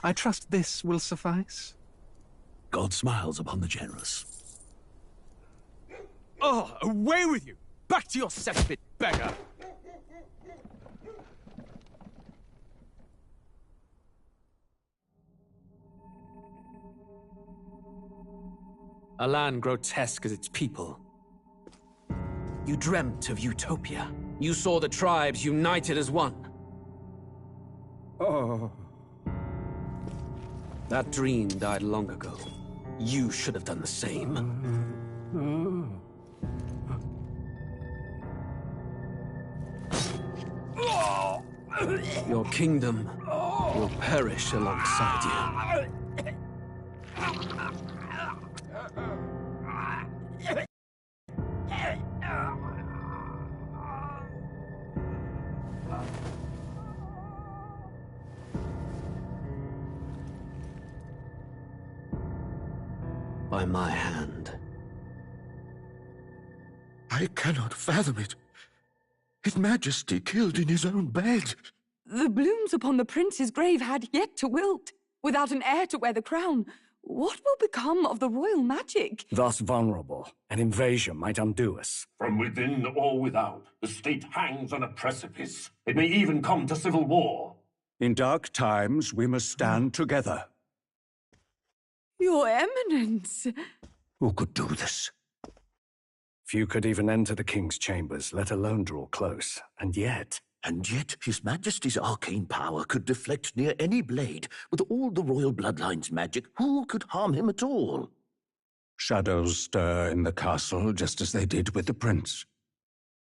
I trust this will suffice? God smiles upon the generous. Oh, away with you! Back to your cesspit, beggar! A land grotesque as its people. You dreamt of utopia. You saw the tribes united as one. Oh. That dream died long ago. You should have done the same. Your kingdom will perish alongside you. By my hand. I cannot fathom it. His Majesty killed in his own bed. The blooms upon the prince's grave had yet to wilt. Without an heir to wear the crown, what will become of the royal magic? Thus vulnerable, an invasion might undo us. From within or without, the state hangs on a precipice. It may even come to civil war. In dark times, we must stand together. Your Eminence! Who could do this? Few could even enter the king's chambers, let alone draw close. And yet, His Majesty's arcane power could deflect near any blade. With all the royal bloodline's magic, who could harm him at all? shadows stir in the castle just as they did with the prince.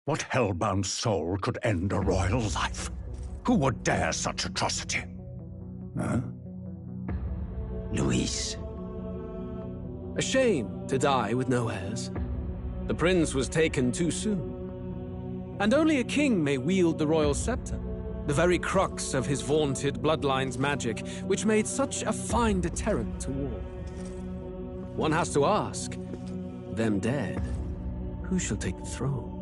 What hellbound soul could end a royal life? Who would dare such atrocity? Huh? Luis. A shame to die with no heirs. The prince was taken too soon. And only a king may wield the royal scepter, the very crux of his vaunted bloodline's magic, which made such a fine deterrent to war. One has to ask, them dead, who shall take the throne?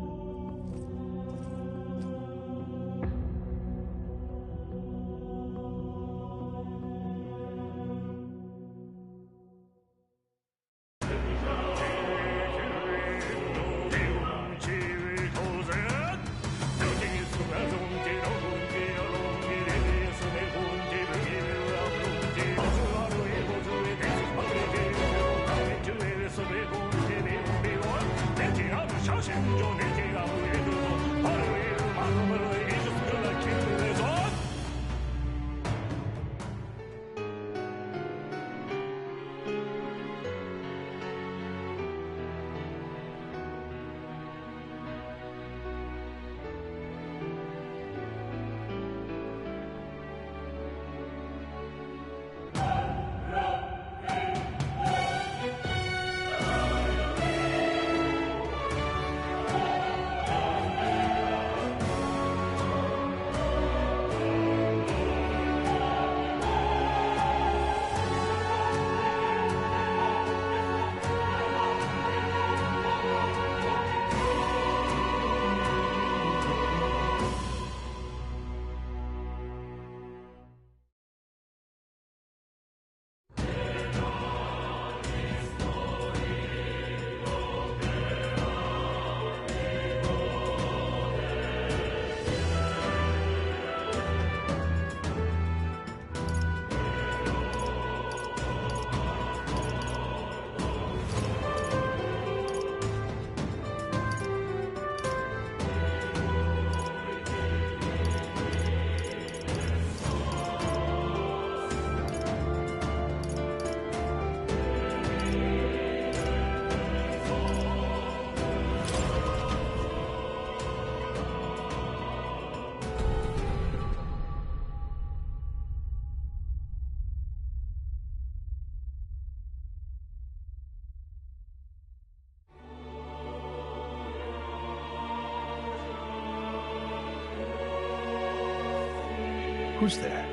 Who's there?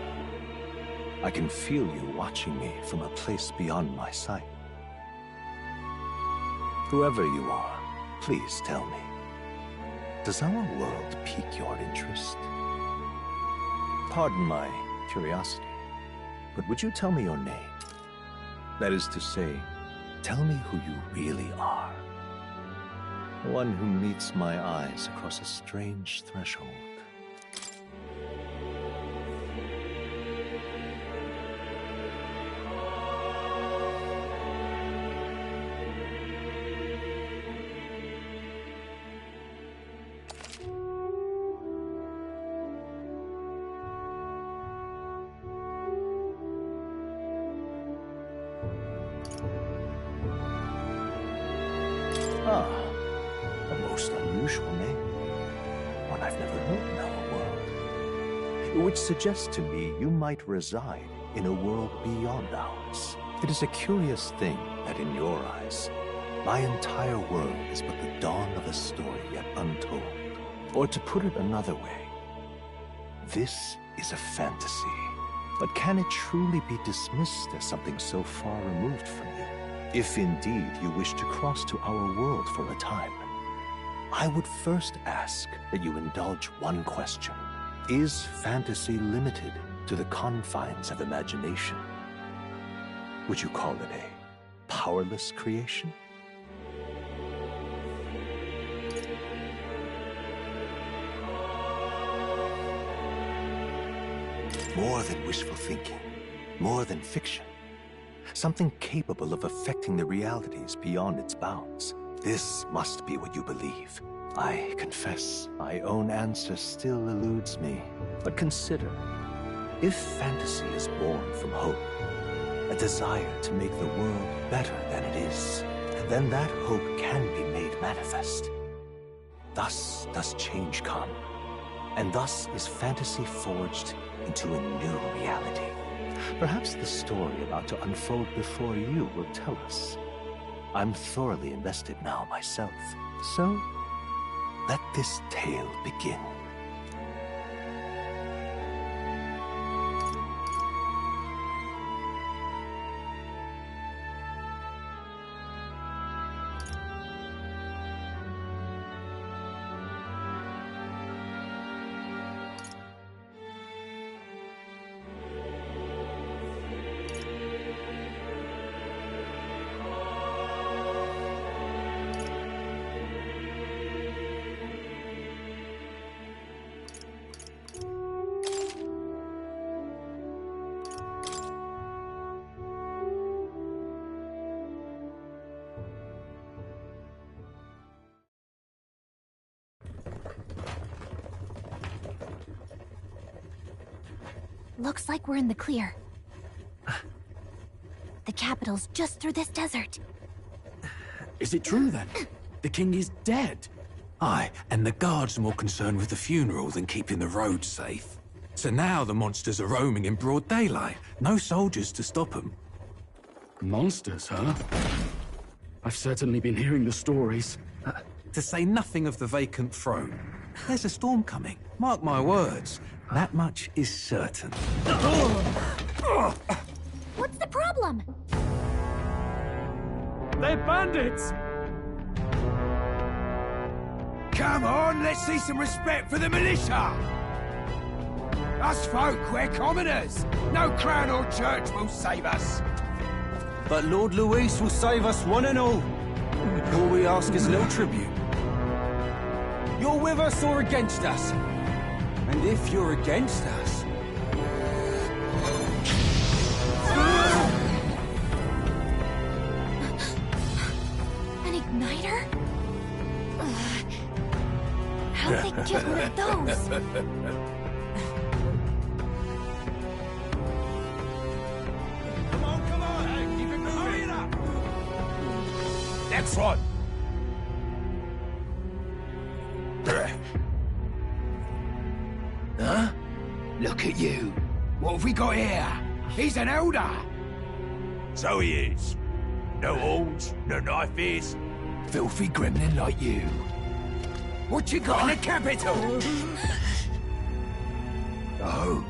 I can feel you watching me from a place beyond my sight. Whoever you are, please tell me, does our world pique your interest? Pardon my curiosity. But would you tell me your name? That is to say, tell me who you really are. One who meets my eyes across a strange threshold. Ah, a most unusual name. One I've never heard in our world. Which suggests to me you might reside in a world beyond ours. It is a curious thing that in your eyes, my entire world is but the dawn of a story yet untold. Or to put it another way, this is a fantasy. But can it truly be dismissed as something so far removed from you? If indeed you wish to cross to our world for a time, I would first ask that you indulge one question. Is fantasy limited to the confines of imagination? Would you call it a powerless creation? More than wishful thinking, more than fiction. Something capable of affecting the realities beyond its bounds. This must be what you believe. I confess, my own answer still eludes me. But consider, if fantasy is born from hope, a desire to make the world better than it is, then that hope can be made manifest. Thus does change come, and thus is fantasy forged into a new reality. Perhaps the story about to unfold before you will tell us. I'm thoroughly invested now myself, so let this tale begin. Looks like we're in the clear. The capital's just through this desert. Is it true then? The king is dead? Aye, and the guards are more concerned with the funeral than keeping the roads safe. So now the monsters are roaming in broad daylight. No soldiers to stop them. Monsters, huh? I've certainly been hearing the stories. To say nothing of the vacant throne. There's a storm coming. Mark my words. That much is certain. What's the problem? They're bandits! Come on, let's see some respect for the militia! Us folk, we're commoners. No crown or church will save us. But Lord Luis will save us one and all. All we ask is a little tribute. You're with us or against us? And if you're against us... An igniter? How'd they get one of those? Come on, hey, keep it moving. Hurry it up! Next one! Huh? Look at you. What have we got here? He's an elder. So he is. No horns, no knife is. Filthy gremlin like you. What you got in the capital? Oh,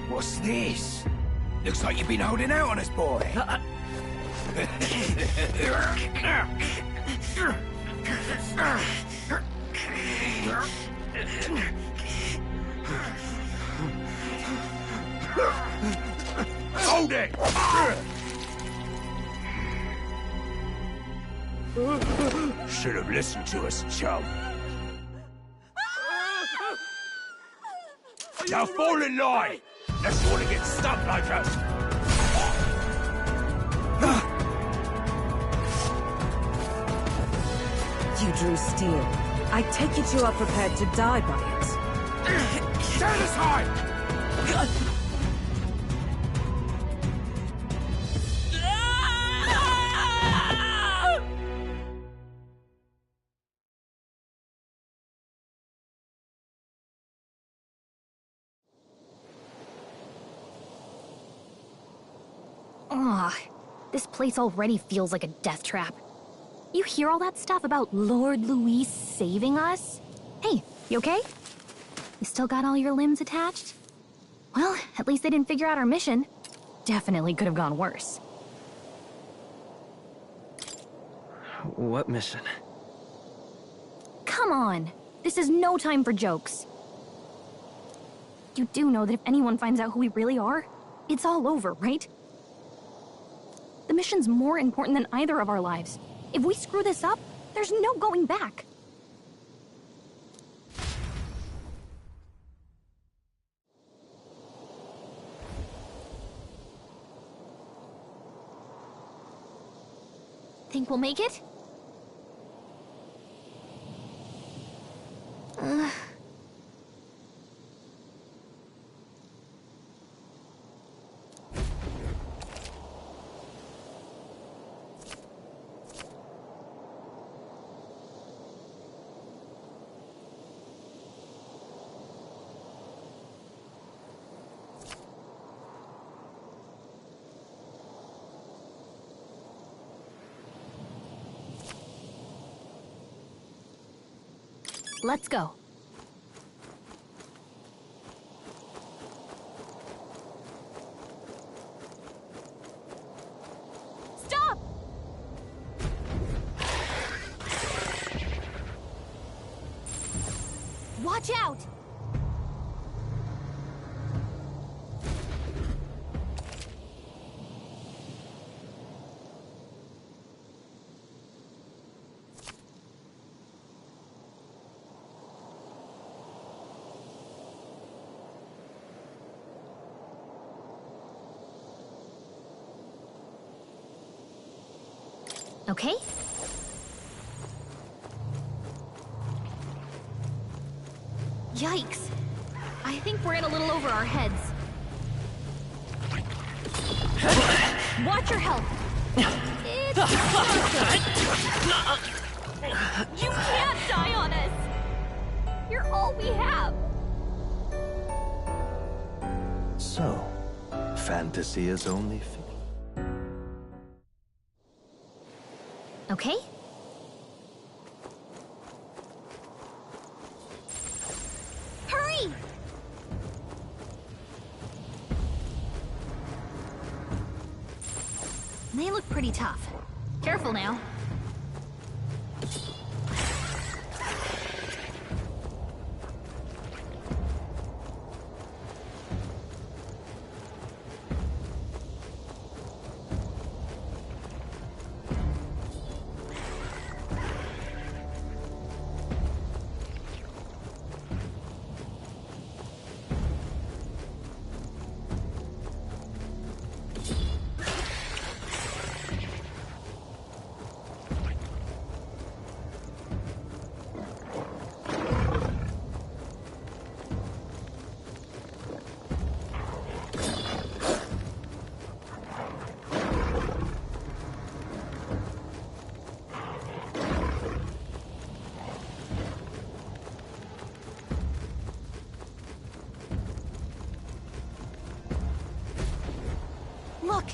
what's this? Looks like you've been holding out on us, boy. Oh! Hold it! Should have listened to us, chum. Now fall in line! Unless you want to get stuck like us! You drew steel. I take it you are prepared to die by it. Stand aside! This place already feels like a death trap. You hear all that stuff about Lord Louis saving us? Hey, you okay? You still got all your limbs attached? Well, at least they didn't figure out our mission. Definitely could have gone worse. What mission? Come on! This is no time for jokes. You do know that if anyone finds out who we really are, it's all over, right? The mission's more important than either of our lives. If we screw this up, there's no going back. Think we'll make it? Let's go. Stop! Watch out! Okay? Yikes! I think we're in a little over our heads. Watch your health! It's You can't die on us! You're all we have! So, fantasy is only fiction. Okay? Hurry! They look pretty tough. Careful now. Look!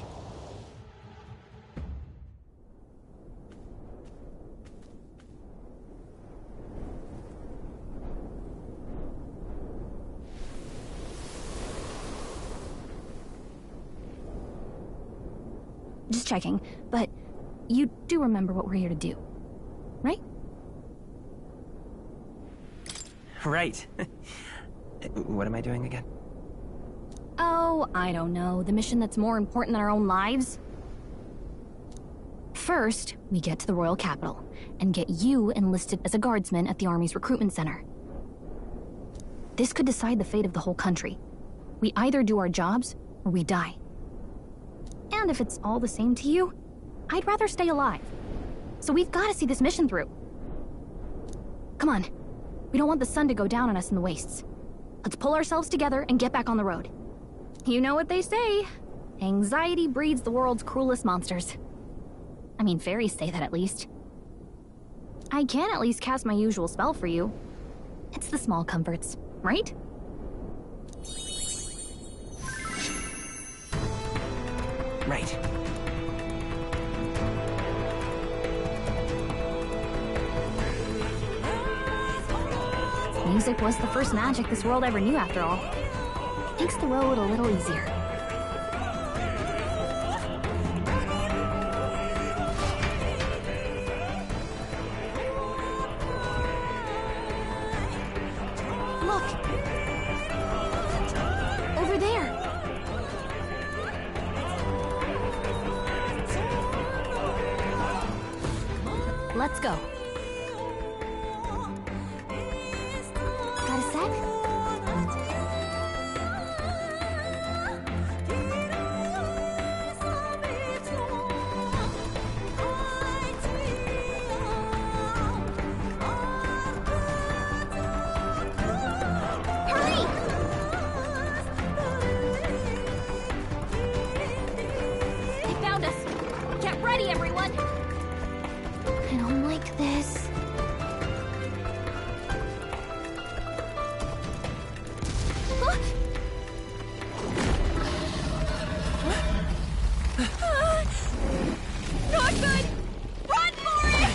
Just checking, but you do remember what we're here to do, right? Right. What am I doing again? Oh, Oh, I don't know. The mission that's more important than our own lives? First, we get to the royal capital, and get you enlisted as a guardsman at the army's recruitment center. This could decide the fate of the whole country. We either do our jobs, or we die. And if it's all the same to you, I'd rather stay alive. So we've got to see this mission through. Come on. We don't want the sun to go down on us in the wastes. Let's pull ourselves together and get back on the road. You know what they say. Anxiety breeds the world's cruelest monsters. I mean, fairies say that at least. I can at least cast my usual spell for you. It's the small comforts, right? Right. Music was the first magic this world ever knew, after all. Makes the road a little easier. Look! Over there! Let's go. Got a sec? Hurry! They found us. Get ready, everyone. I don't like this. Not good! Run for it!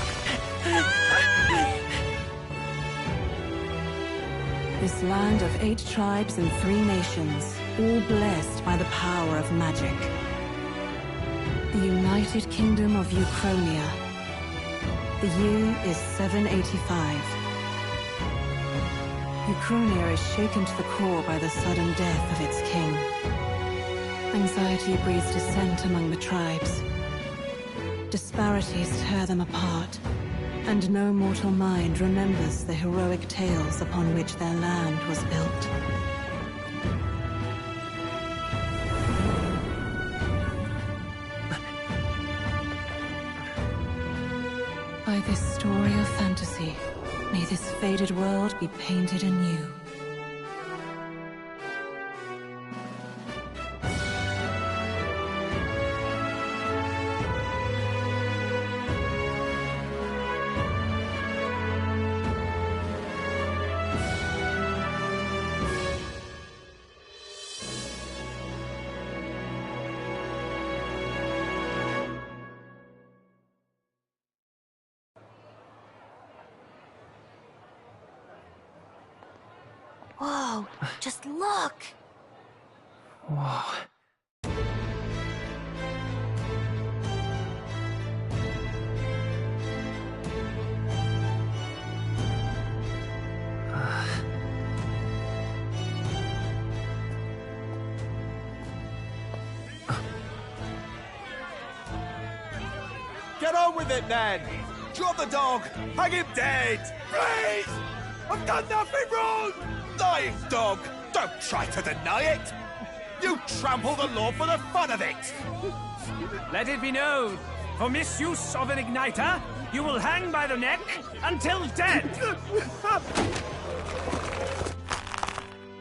This land of 8 tribes and 3 nations, all blessed by the power of magic. The United Kingdom of Uchronia. The year is 785. Uchronia is shaken to the core by the sudden death of its king. Anxiety breeds dissent among the tribes. Disparities tear them apart, and no mortal mind remembers the heroic tales upon which their land was built. By this story of fantasy, may this faded world be painted anew. Whoa, just look! Whoa. Get on with it, then! Drop the dog! Hang him dead! Please! I've done nothing wrong! Lying dog! Don't try to deny it! You trample the law for the fun of it! Let it be known, for misuse of an igniter, you will hang by the neck until dead!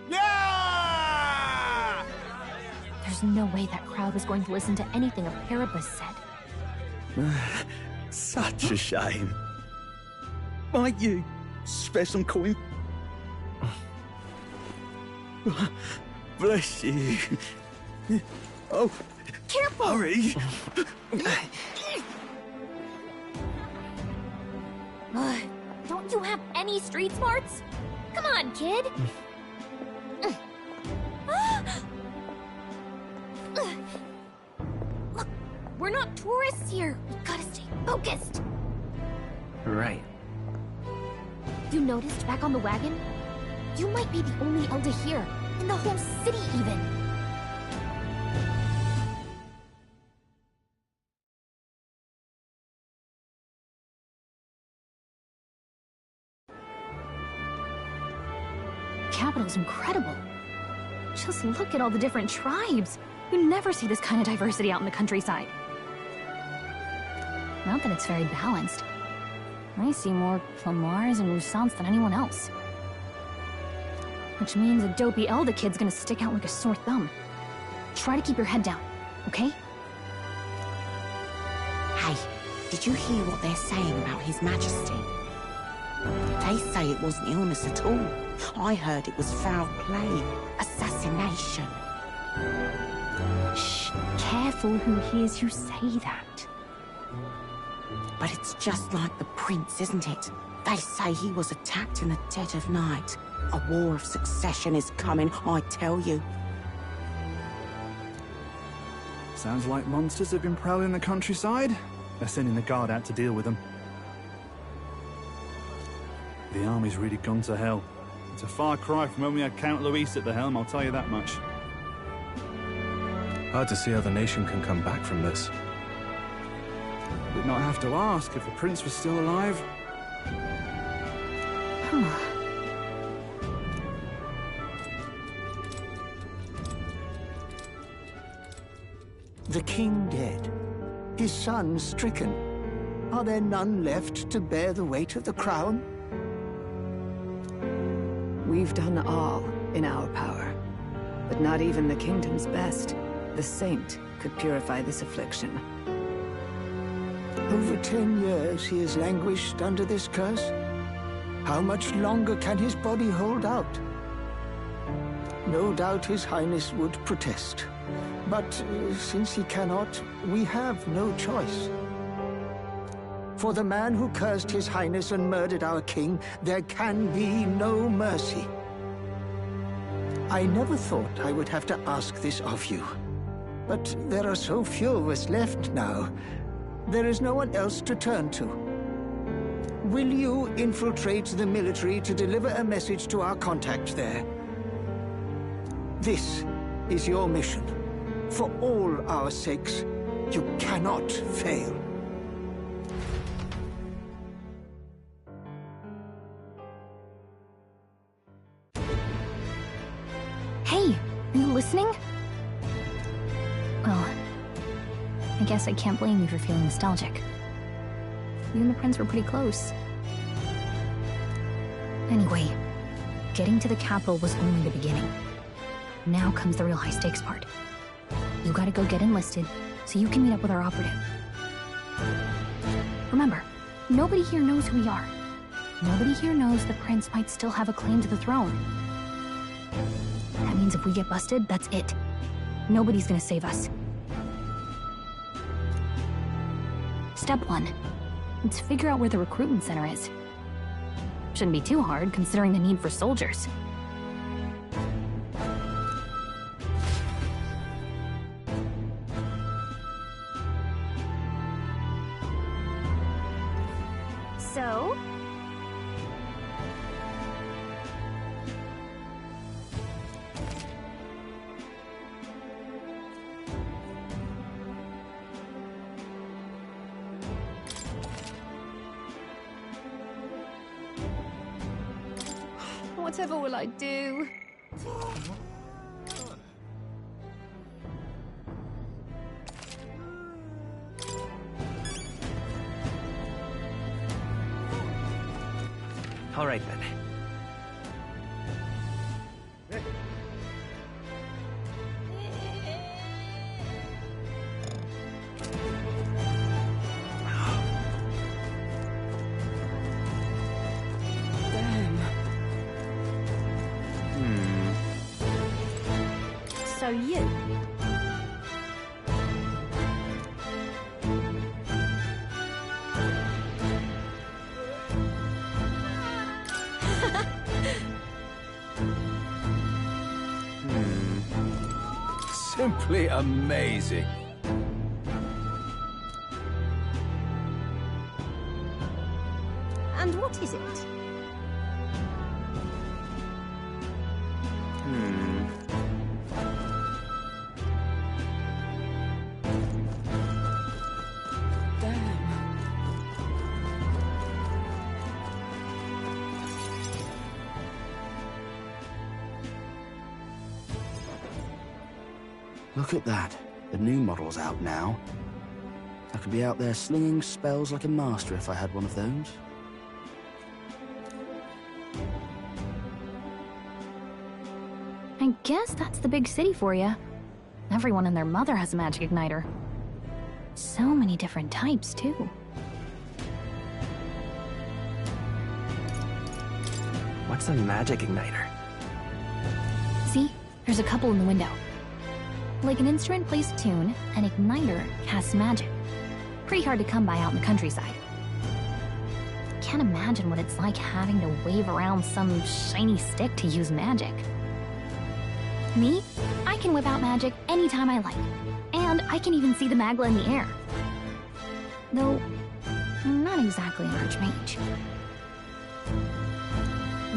Yeah! There's no way that crowd was going to listen to anything a Paribus said. Such a shame. Might you spare some coin? Bless you. Oh, careful! Hurry! Don't you have any street smarts? Come on, kid! Look, we're not tourists here. We gotta stay focused. Right. You noticed back on the wagon? You might be the only Elder here, in the whole city even. The capital's incredible. Just look at all the different tribes. You never see this kind of diversity out in the countryside. Not that it's very balanced. I see more Flamars and Roussants than anyone else. Which means a dopey Elder kid's gonna stick out like a sore thumb. Try to keep your head down, okay? Hey, did you hear what they're saying about His Majesty? They say it wasn't illness at all. I heard it was foul play, assassination. Shh, careful who hears you say that. But it's just like the prince, isn't it? They say he was attacked in the dead of night. A war of succession is coming, I tell you. Sounds like monsters have been prowling the countryside. They're sending the guard out to deal with them. The army's really gone to hell. It's a far cry from when we had Count Luis at the helm, I'll tell you that much. Hard to see how the nation can come back from this. Did not have to ask if the prince was still alive. The king dead, his son stricken. Are there none left to bear the weight of the crown? We've done all in our power, but not even the kingdom's best, the saint, could purify this affliction. Over 10 years he has languished under this curse. How much longer can his body hold out? No doubt His Highness would protest. But since he cannot, we have no choice. For the man who cursed His Highness and murdered our king, there can be no mercy. I never thought I would have to ask this of you. But there are so few of us left now. There is no one else to turn to. Will you infiltrate the military to deliver a message to our contact there? This is your mission. For all our sakes, you cannot fail. Hey, are you listening? Well, I guess I can't blame you for feeling nostalgic. You and the prince were pretty close. Anyway, getting to the capital was only the beginning. Now comes the real high-stakes part. You gotta go get enlisted, so you can meet up with our operative. Remember, nobody here knows who we are. Nobody here knows the prince might still have a claim to the throne. That means if we get busted, that's it. Nobody's gonna save us. Step 1. Let's figure out where the recruitment center is. Shouldn't be too hard, considering the need for soldiers. So? Whatever will I do? All right, then. So you... Simply amazing. And what is it? Look at that. The new model's out now. I could be out there slinging spells like a master if I had one of those. I guess that's the big city for you. Everyone and their mother has a magic igniter. So many different types, too. What's a magic igniter? See? There's a couple in the window. Like an instrument plays a tune, an igniter casts magic. Pretty hard to come by out in the countryside. Can't imagine what it's like having to wave around some shiny stick to use magic. Me? I can whip out magic anytime I like. And I can even see the magla in the air. Though, I'm not exactly an archmage.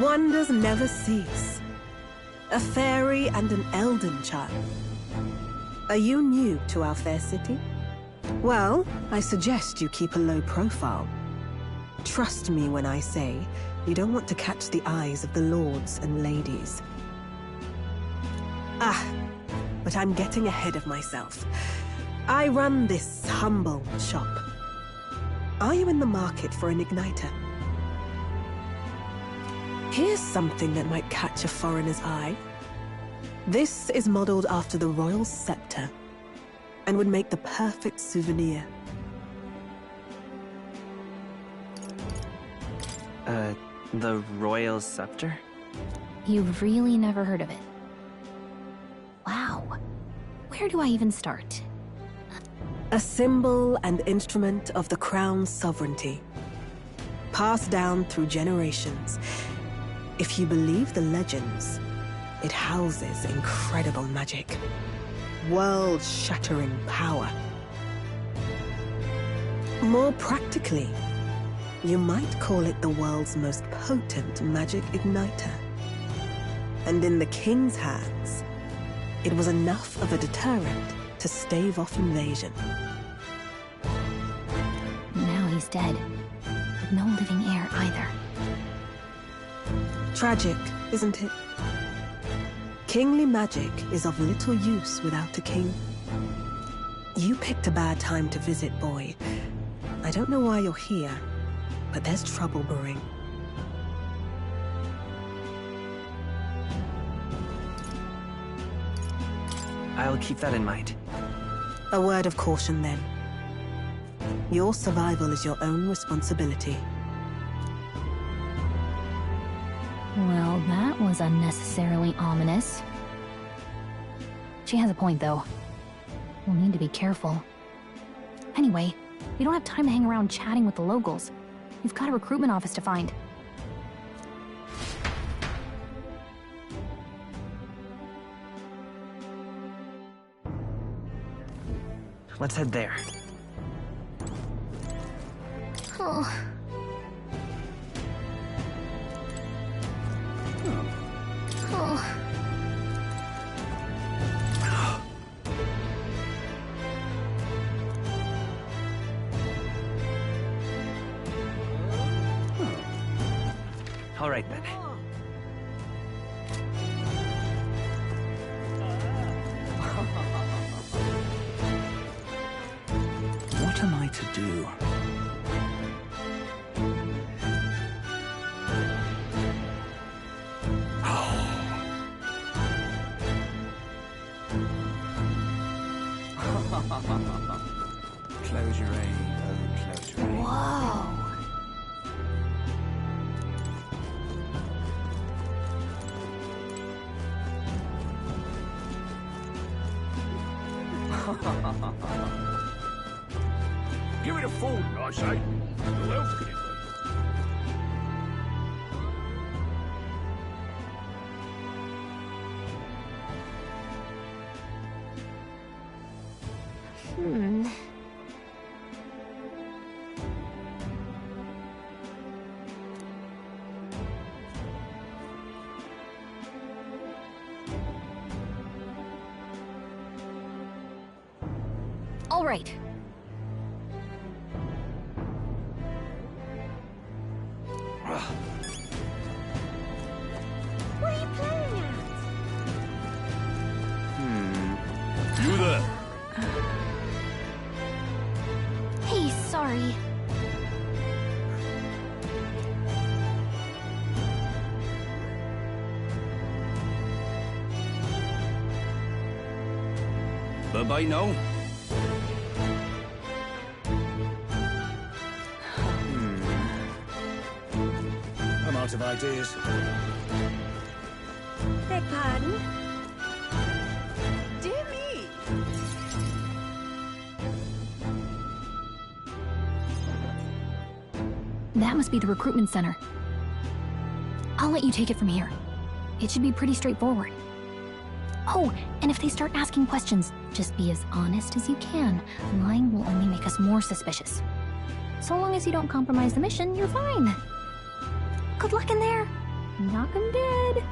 Wonders never cease. A fairy and an elden child. Are you new to our fair city? Well, I suggest you keep a low profile. Trust me when I say you don't want to catch the eyes of the lords and ladies. But I'm getting ahead of myself. I run this humble shop. Are you in the market for an igniter? Here's something that might catch a foreigner's eye. This is modeled after the royal scepter and would make the perfect souvenir. The royal scepter? You've really never heard of it? Wow. Where do I even start? A symbol and instrument of the crown's sovereignty. Passed down through generations. If you believe the legends, it houses incredible magic. World-shattering power. More practically, you might call it the world's most potent magic igniter. And in the king's hands, it was enough of a deterrent to stave off invasion. Now he's dead. With no living heir either. Tragic, isn't it? Kingly magic is of little use without a king. You picked a bad time to visit, boy. I don't know why you're here, but there's trouble brewing. I'll keep that in mind. A word of caution, then. Your survival is your own responsibility. Well, that was unnecessarily ominous. She has a point, though. We'll need to be careful. Anyway, we don't have time to hang around chatting with the locals. We've got a recruitment office to find. Let's head there. Oh. Oh. All right, then. What am I to do? Close your eye, oh, close your eye. Whoa. Give it a fold, I say. Who else could it be? All right. What are you playing at? Bye-bye now. I'm out of ideas. Beg pardon? Dear me! That must be the recruitment center. I'll let you take it from here. It should be pretty straightforward. Oh, and if they start asking questions, just be as honest as you can. Lying will only make us more suspicious. So long as you don't compromise the mission, you're fine. Good luck in there. Knock 'em dead.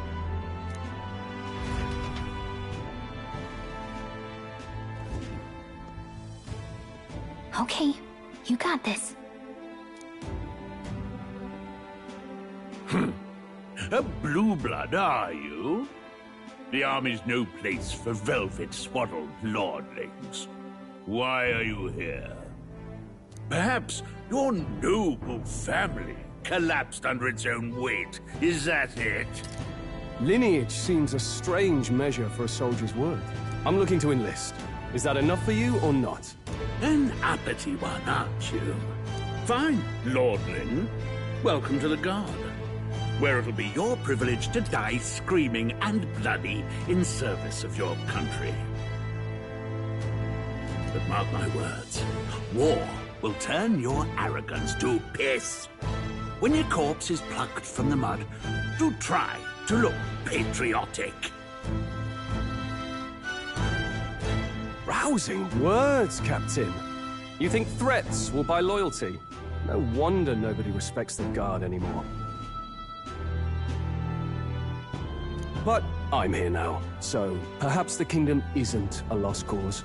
Okay, you got this. A blue blood, are you? The army's no place for velvet-swaddled lordlings. Why are you here? Perhaps your noble family collapsed under its own weight. Is that it? Lineage seems a strange measure for a soldier's worth. I'm looking to enlist. Is that enough for you or not? An uppity one, aren't you? Fine, lordling. Welcome to the Guard, where it'll be your privilege to die screaming and bloody in service of your country. But mark my words, war will turn your arrogance to piss. When your corpse is plucked from the mud, do try to look patriotic. Rousing words, Captain. You think threats will buy loyalty? No wonder nobody respects the Guard anymore. But I'm here now, so perhaps the kingdom isn't a lost cause.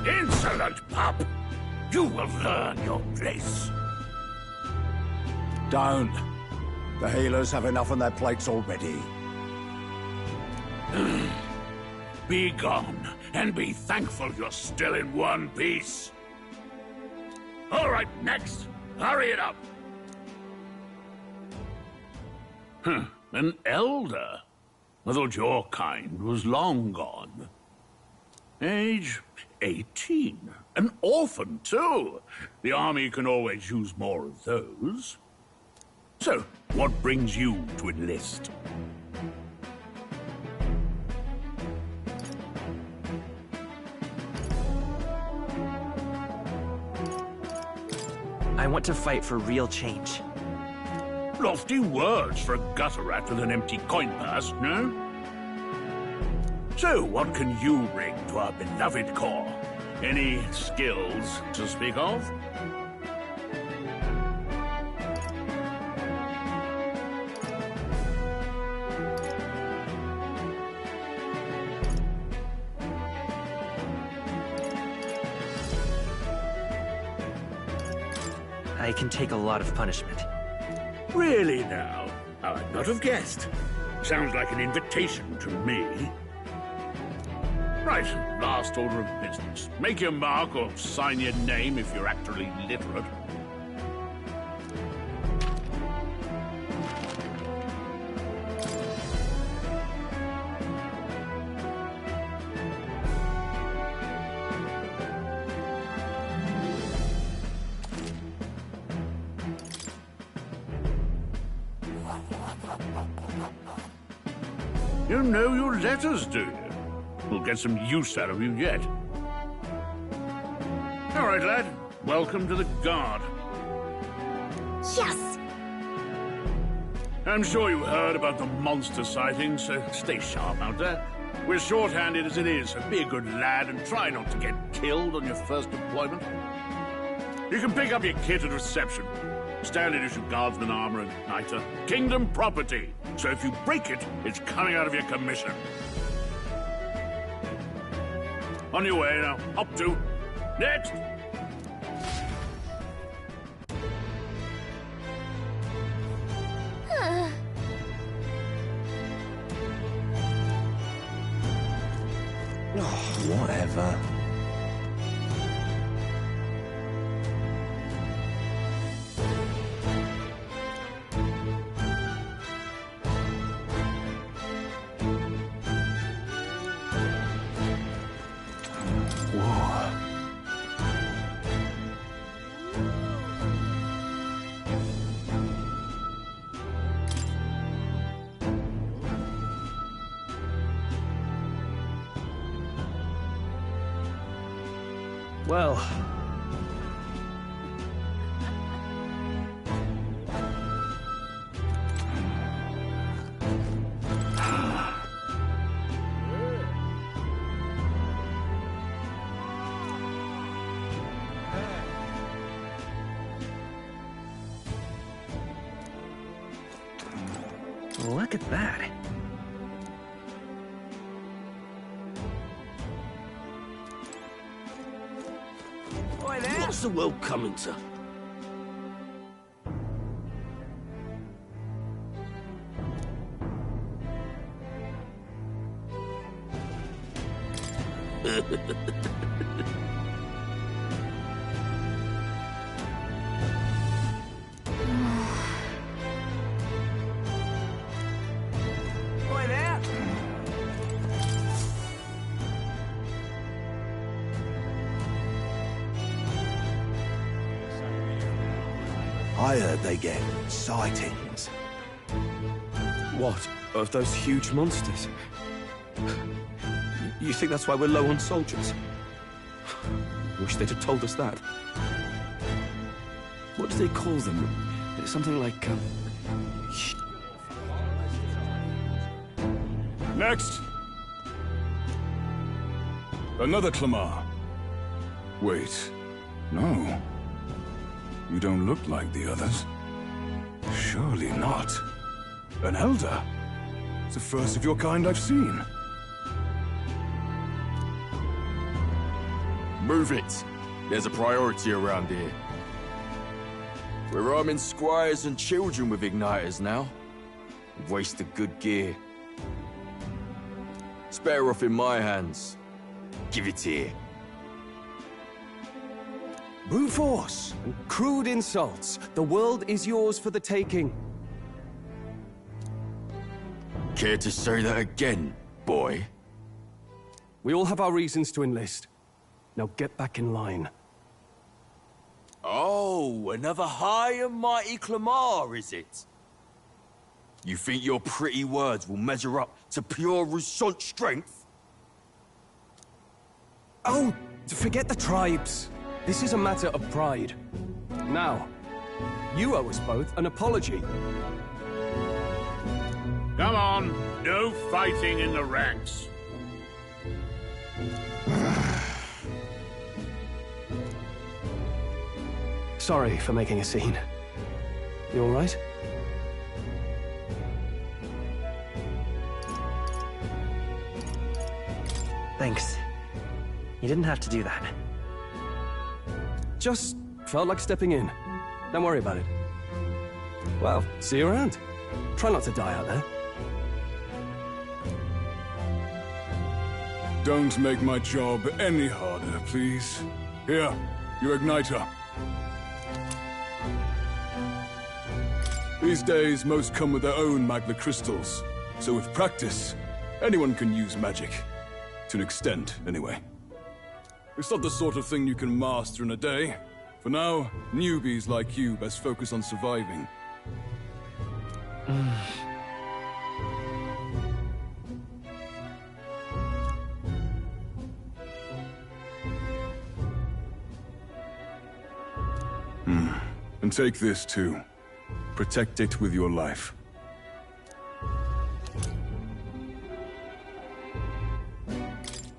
Insolent pup! You will learn your place. Don't. The healers have enough on their plates already. Be gone, and be thankful you're still in one piece. All right, next. Hurry it up. An elder? I thought your kind was long gone. Age 18. An orphan, too. The army can always use more of those. So, what brings you to enlist? I want to fight for real change. Lofty words for a gutter rat with an empty coin purse, no? So, what can you bring to our beloved corps? Any skills to speak of? I can take a lot of punishment. Really now? I'd not have guessed. Sounds like an invitation to me. Right, last order of business. Make your mark or sign your name if you're actually literate. You know your letters, do you? We'll get some use out of you yet. All right, lad. Welcome to the Guard. Yes! I'm sure you heard about the monster sightings, so stay sharp out there. We're short-handed as it is, so be a good lad and try not to get killed on your first deployment. You can pick up your kit at reception. Standard issue guardsman armor and igniter. Kingdom property. So if you break it, it's coming out of your commission. On your way now. Up to. Next! Whatever. Well... Look at that. What's the world coming to? I heard they get sightings. What? Of those huge monsters? You think that's why we're low on soldiers? Wish they'd have told us that. What do they call them? Something like, Next! Another Clamar. Wait, no. You don't look like the others. Surely not. An elder? It's the first of your kind I've seen. Move it. There's a priority around here. We're arming squires and children with igniters now. Waste of good gear. It's better off in my hands. Give it here. brute force and crude insults. The world is yours for the taking. Care to say that again, boy? We all have our reasons to enlist. Now get back in line. Oh, another high and mighty Clamar, is it? You think your pretty words will measure up to pure Rousseau strength? Oh, forget the tribes. This is a matter of pride. Now, you owe us both an apology. Come on, no fighting in the ranks. Sorry for making a scene. You all right? Thanks. You didn't have to do that. Just felt like stepping in. Don't worry about it. Well, see you around. Try not to die out there. Don't make my job any harder, please. Here, your igniter. These days, most come with their own magna crystals. So with practice, anyone can use magic. To an extent, anyway. It's not the sort of thing you can master in a day. For now, newbies like you best focus on surviving. And take this too. Protect it with your life.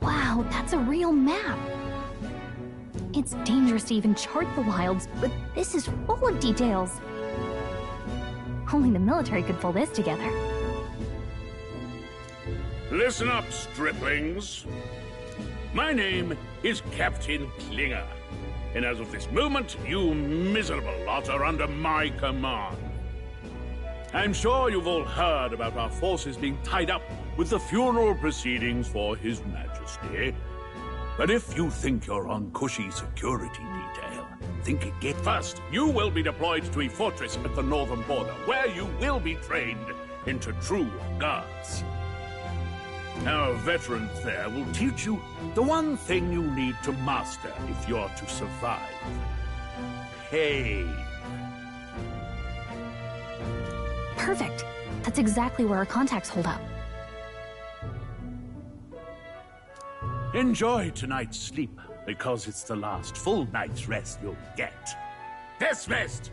Wow, that's a real map. It's dangerous to even chart the wilds, but this is full of details. Only the military could pull this together. Listen up, striplings. My name is Captain Klinger, and as of this moment, you miserable lot are under my command. I'm sure you've all heard about our forces being tied up with the funeral proceedings for His Majesty. But if you think you're on cushy security detail, think again. First, you will be deployed to a fortress at the northern border, where you will be trained into true guards. Our veterans there will teach you the one thing you need to master if you're to survive. Pain. Perfect. That's exactly where our contacts hold up. Enjoy tonight's sleep, because it's the last full night's rest you'll get. Dismissed!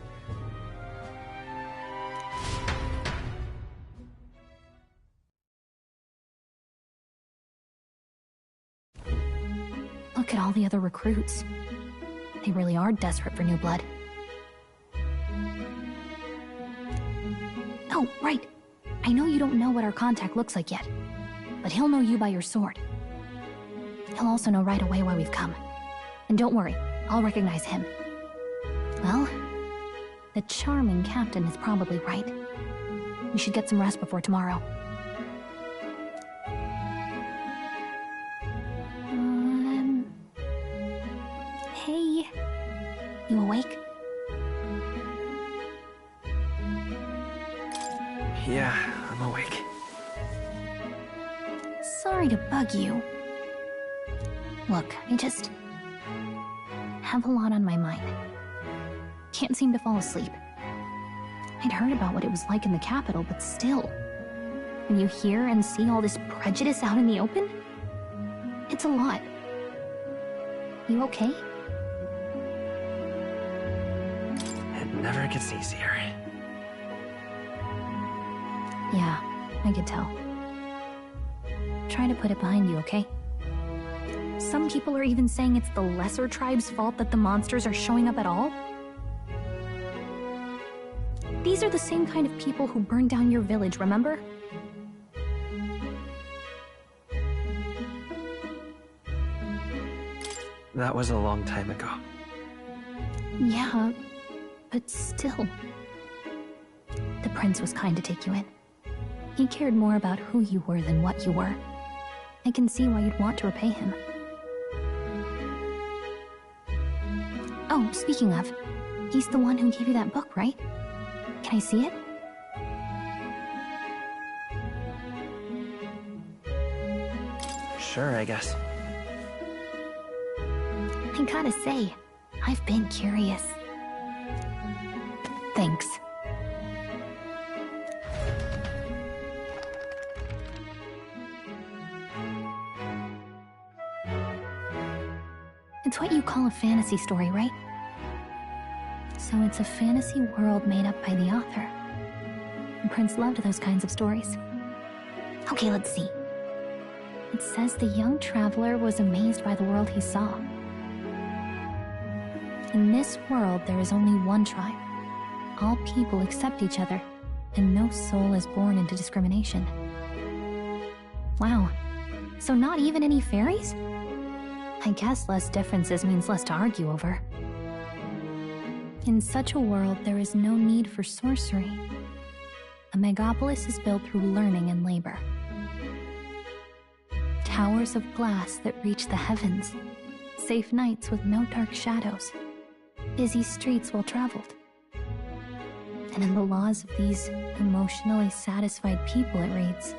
Look at all the other recruits. They really are desperate for new blood. Oh, right. I know you don't know what our contact looks like yet, but he'll know you by your sword. He'll also know right away why we've come. And don't worry, I'll recognize him. Well, the charming captain is probably right. We should get some rest before tomorrow. Hey, you awake? Yeah, I'm awake. Sorry to bug you. Look, I just have a lot on my mind. Can't seem to fall asleep. I'd heard about what it was like in the capital, but still, when you hear and see all this prejudice out in the open, it's a lot. You okay? It never gets easier. Yeah, I could tell. Try to put it behind you, okay? Some people are even saying it's the lesser tribe's fault that the monsters are showing up at all. These are the same kind of people who burned down your village, remember? That was a long time ago. Yeah, but still. The prince was kind to take you in. He cared more about who you were than what you were. I can see why you'd want to repay him. Oh, speaking of, he's the one who gave you that book, right? Can I see it? Sure, I guess. I gotta say, I've been curious. Thanks. It's what you call a fantasy story, right? So it's a fantasy world made up by the author. The prince loved those kinds of stories. Okay, let's see. It says the young traveler was amazed by the world he saw. In this world, there is only one tribe. All people accept each other, and no soul is born into discrimination. Wow. So not even any fairies? I guess less differences means less to argue over. In such a world, there is no need for sorcery. A megapolis is built through learning and labor. Towers of glass that reach the heavens. Safe nights with no dark shadows. Busy streets well traveled. And in the laws of these emotionally satisfied people, it reads,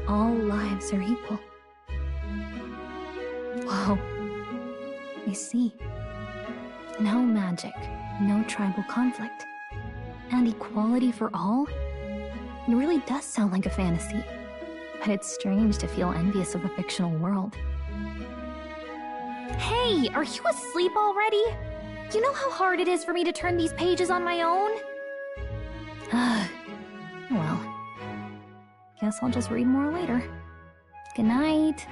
all lives are equal. Whoa. I see. No magic, no tribal conflict, and equality for all? It really does sound like a fantasy, but it's strange to feel envious of a fictional world. Hey, are you asleep already? You know how hard it is for me to turn these pages on my own? Well, guess I'll just read more later. Good night.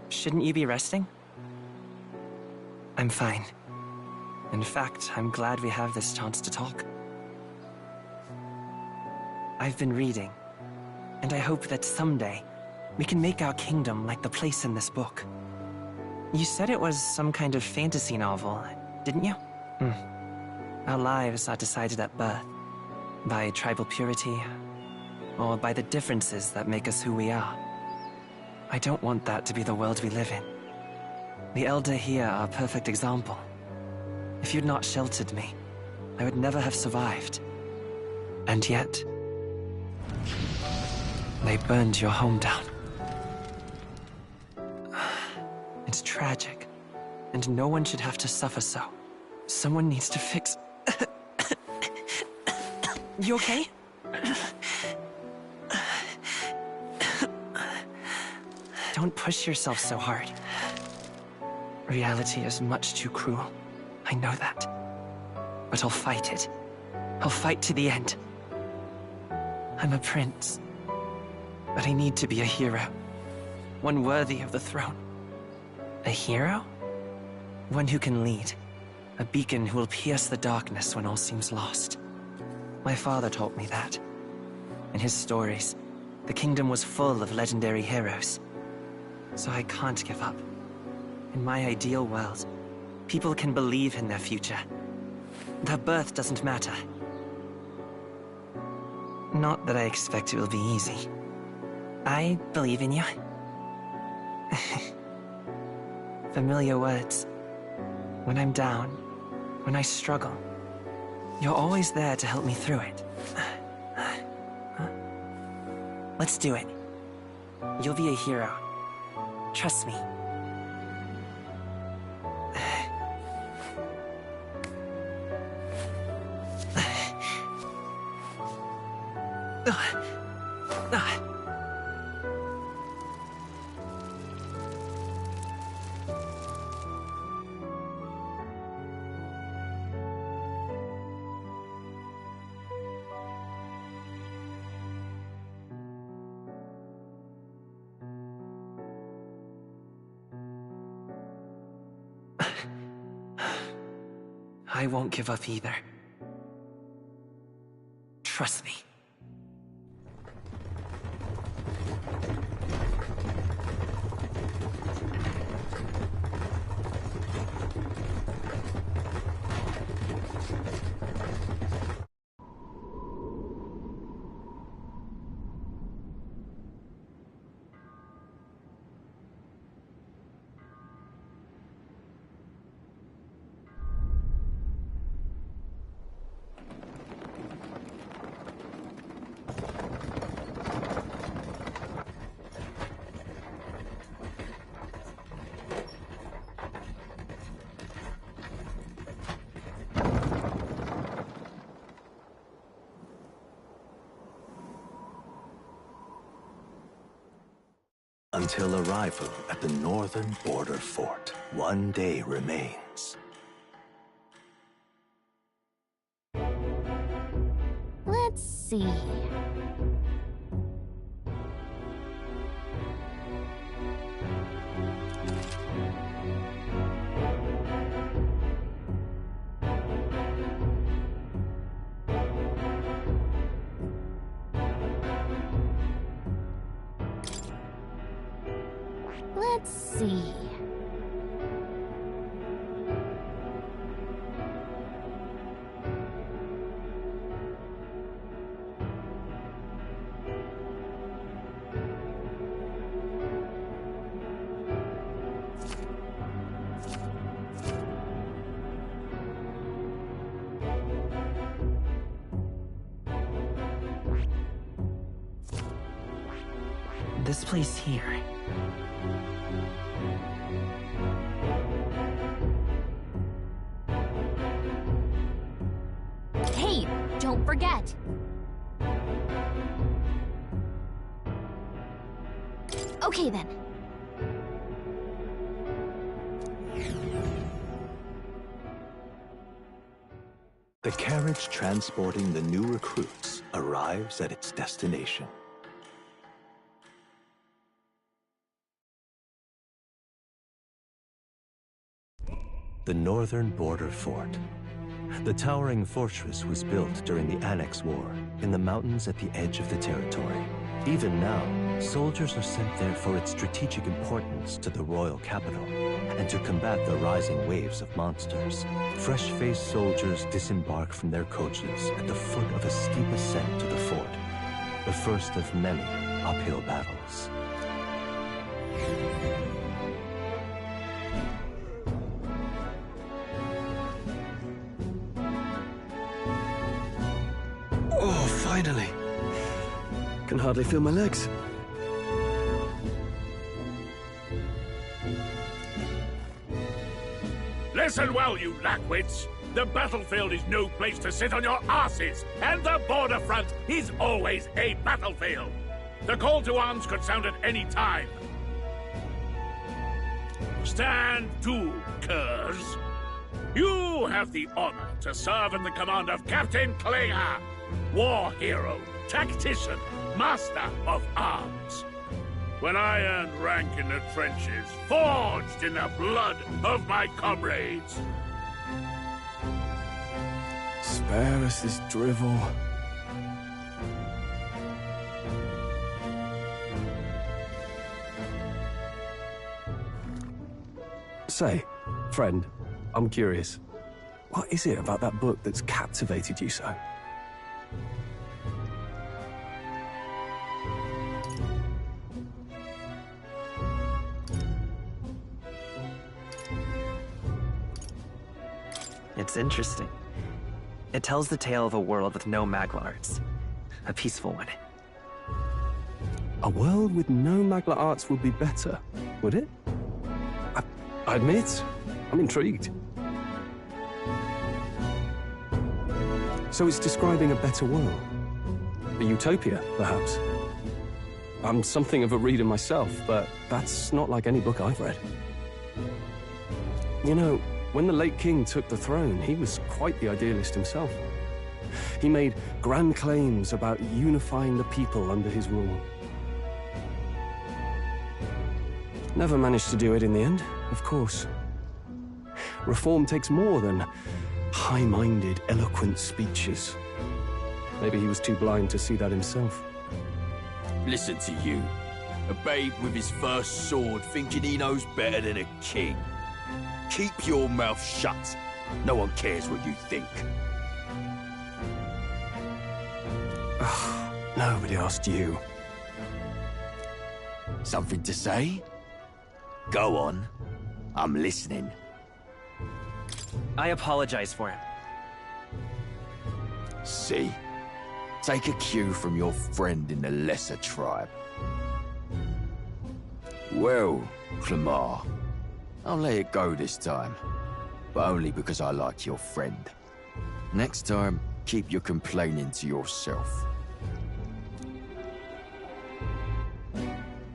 Shouldn't you be resting? I'm fine. In fact, I'm glad we have this chance to talk. I've been reading, and I hope that someday we can make our kingdom like the place in this book. You said it was some kind of fantasy novel, didn't you? Our lives are decided at birth, by tribal purity, or by the differences that make us who we are. I don't want that to be the world we live in. The Elder here are a perfect example. If you'd not sheltered me, I would never have survived. And yet, they burned your home down. It's tragic, and no one should have to suffer so. Someone needs to fix... You okay? Don't push yourself so hard. Reality is much too cruel. I know that. But I'll fight it. I'll fight to the end. I'm a prince. But I need to be a hero. One worthy of the throne. A hero? One who can lead. A beacon who will pierce the darkness when all seems lost. My father taught me that. In his stories, the kingdom was full of legendary heroes. So I can't give up. In my ideal world, people can believe in their future. Their birth doesn't matter. Not that I expect it will be easy. I believe in you. Familiar words. When I'm down, when I struggle, you're always there to help me through it. Let's do it. You'll be a hero. Trust me. I won't give up either. Trust me. Until arrival at the northern border fort, one day remains. Let's see. Let's see. This place here. Hey, don't forget. Okay then. The carriage transporting the new recruits arrives at its destination. The northern border fort. The towering fortress was built during the Annex War in the mountains at the edge of the territory. Even now, soldiers are sent there for its strategic importance to the royal capital and to combat the rising waves of monsters. Fresh-faced soldiers disembark from their coaches at the foot of a steep ascent to the fort, the first of many uphill battles. Can hardly feel my legs. Listen well, you lackwits. The battlefield is no place to sit on your asses, and the border front is always a battlefield. The call to arms could sound at any time. Stand to, curs. You have the honor to serve in the command of Captain Klinger, war hero, tactician, master of arms. When I earned rank in the trenches, forged in the blood of my comrades. Spare us this drivel. Say, friend, I'm curious. What is it about that book that's captivated you so? It's interesting. It tells the tale of a world with no Magla arts. A peaceful one. A world with no Magla arts would be better, would it? I admit, I'm intrigued. So it's describing a better world? A utopia, perhaps? I'm something of a reader myself, but that's not like any book I've read. You know, when the late king took the throne, he was quite the idealist himself. He made grand claims about unifying the people under his rule. Never managed to do it in the end, of course. Reform takes more than high-minded, eloquent speeches. Maybe he was too blind to see that himself. Listen to you. A babe with his first sword thinking he knows better than a king. Keep your mouth shut. No one cares what you think. Nobody asked you. Something to say? Go on. I'm listening. I apologize for him. See? Take a cue from your friend in the lesser tribe. Well, Clemar, I'll let it go this time. But only because I like your friend. Next time, keep your complaining to yourself.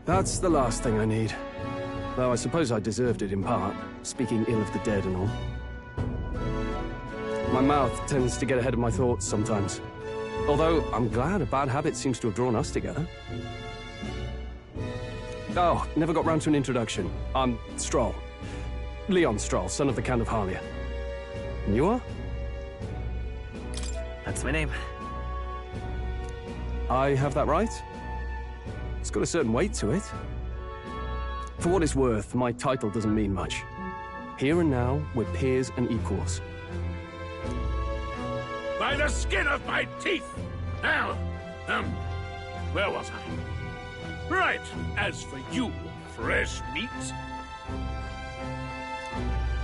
That's the last thing I need. Though I suppose I deserved it in part, speaking ill of the dead and all. My mouth tends to get ahead of my thoughts sometimes. Although, I'm glad a bad habit seems to have drawn us together. Oh, never got round to an introduction. I'm Stroll. Leon Stroll, son of the Count of Harlia. And you are? That's my name. I have that right? It's got a certain weight to it. For what it's worth, my title doesn't mean much. Here and now, we're peers and equals. By the skin of my teeth! Now, where was I? Right, as for you, fresh meat.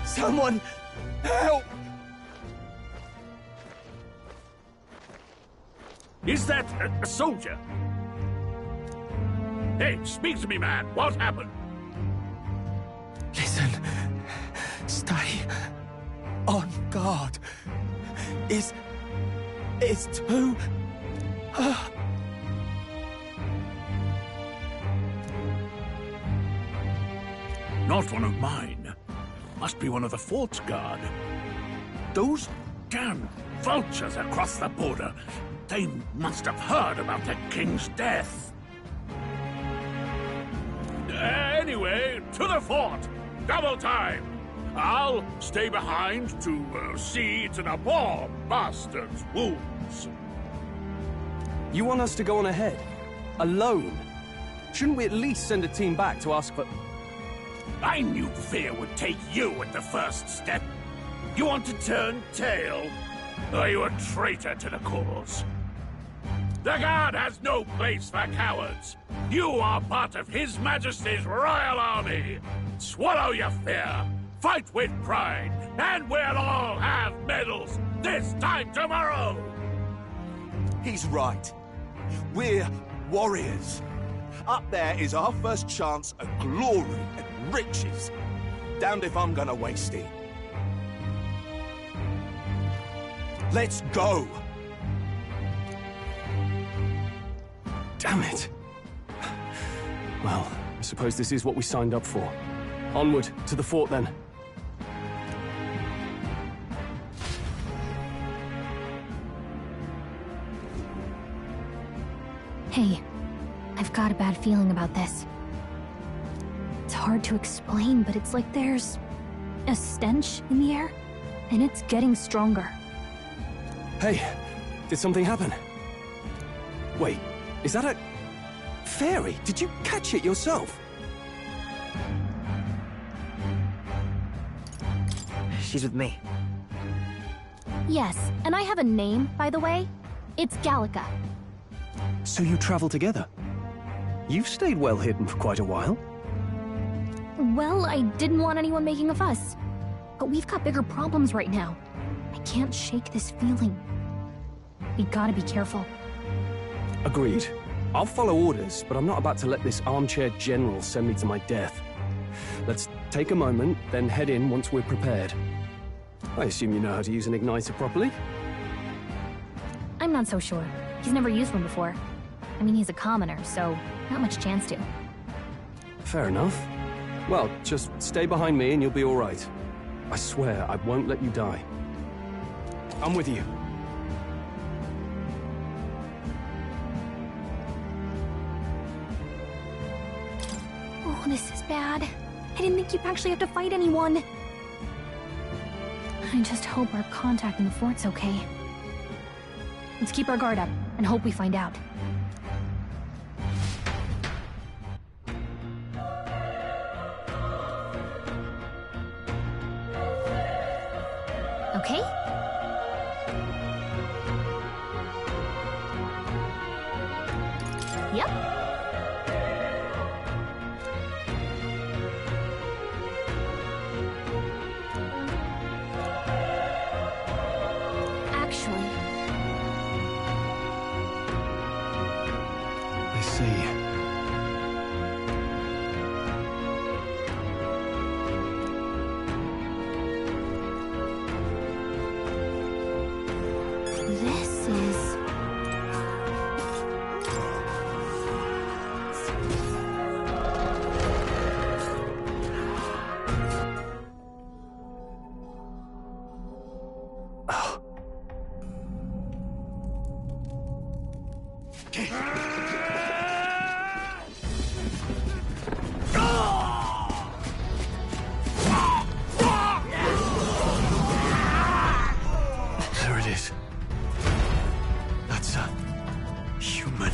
Someone, help! Is that a soldier? Hey, speak to me, man. What happened? Listen. Stay on guard. It's too... Not one of mine. Must be one of the fort's guard. Those damn vultures across the border. They must have heard about the king's death. Anyway, to the fort. Double time. I'll stay behind to see to the poor bastard's wounds. You want us to go on ahead? Alone? Shouldn't we at least send a team back to ask for... I knew fear would take you at the first step. You want to turn tail? Are you a traitor to the cause? The Guard has no place for cowards. You are part of His Majesty's Royal Army. Swallow your fear. Fight with pride. And we'll all have medals this time tomorrow. He's right. We're warriors. Up there is our first chance at glory and riches. Damned if I'm gonna waste it. Let's go! Damn it. Well, I suppose this is what we signed up for. Onward, to the fort then. Hey, I've got a bad feeling about this. It's hard to explain, but it's like there's a stench in the air, and it's getting stronger. Hey, did something happen? Wait, is that a... fairy? Did you catch it yourself? She's with me. Yes, and I have a name, by the way. It's Gallica. So you travel together? You've stayed well hidden for quite a while. Well, I didn't want anyone making a fuss. But we've got bigger problems right now. I can't shake this feeling. We gotta be careful. Agreed. I'll follow orders, but I'm not about to let this armchair general send me to my death. Let's take a moment, then head in once we're prepared. I assume you know how to use an igniter properly? I'm not so sure. He's never used one before. I mean, he's a commoner, so not much chance to. Fair enough. Well, just stay behind me and you'll be all right. I swear I won't let you die. I'm with you. Oh, this is bad. I didn't think you'd actually have to fight anyone. I just hope our contact in the fort's okay. Let's keep our guard up and hope we find out. Okay? Yep. Actually, I see. this is... There it is. That's a... human.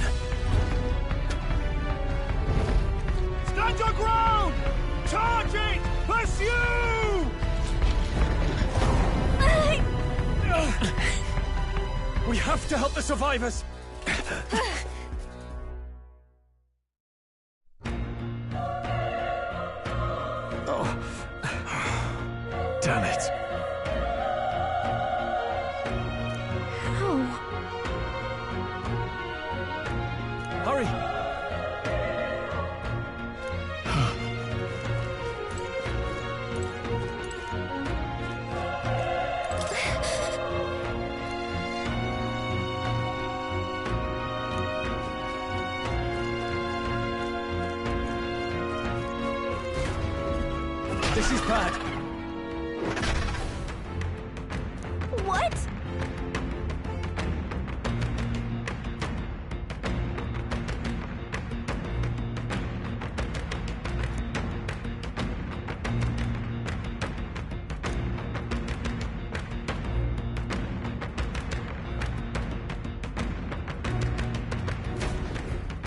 Stand your ground! Charge it! Pursue! We have to help the survivors! Oh. Damn it. How? Hurry! This is bad. What?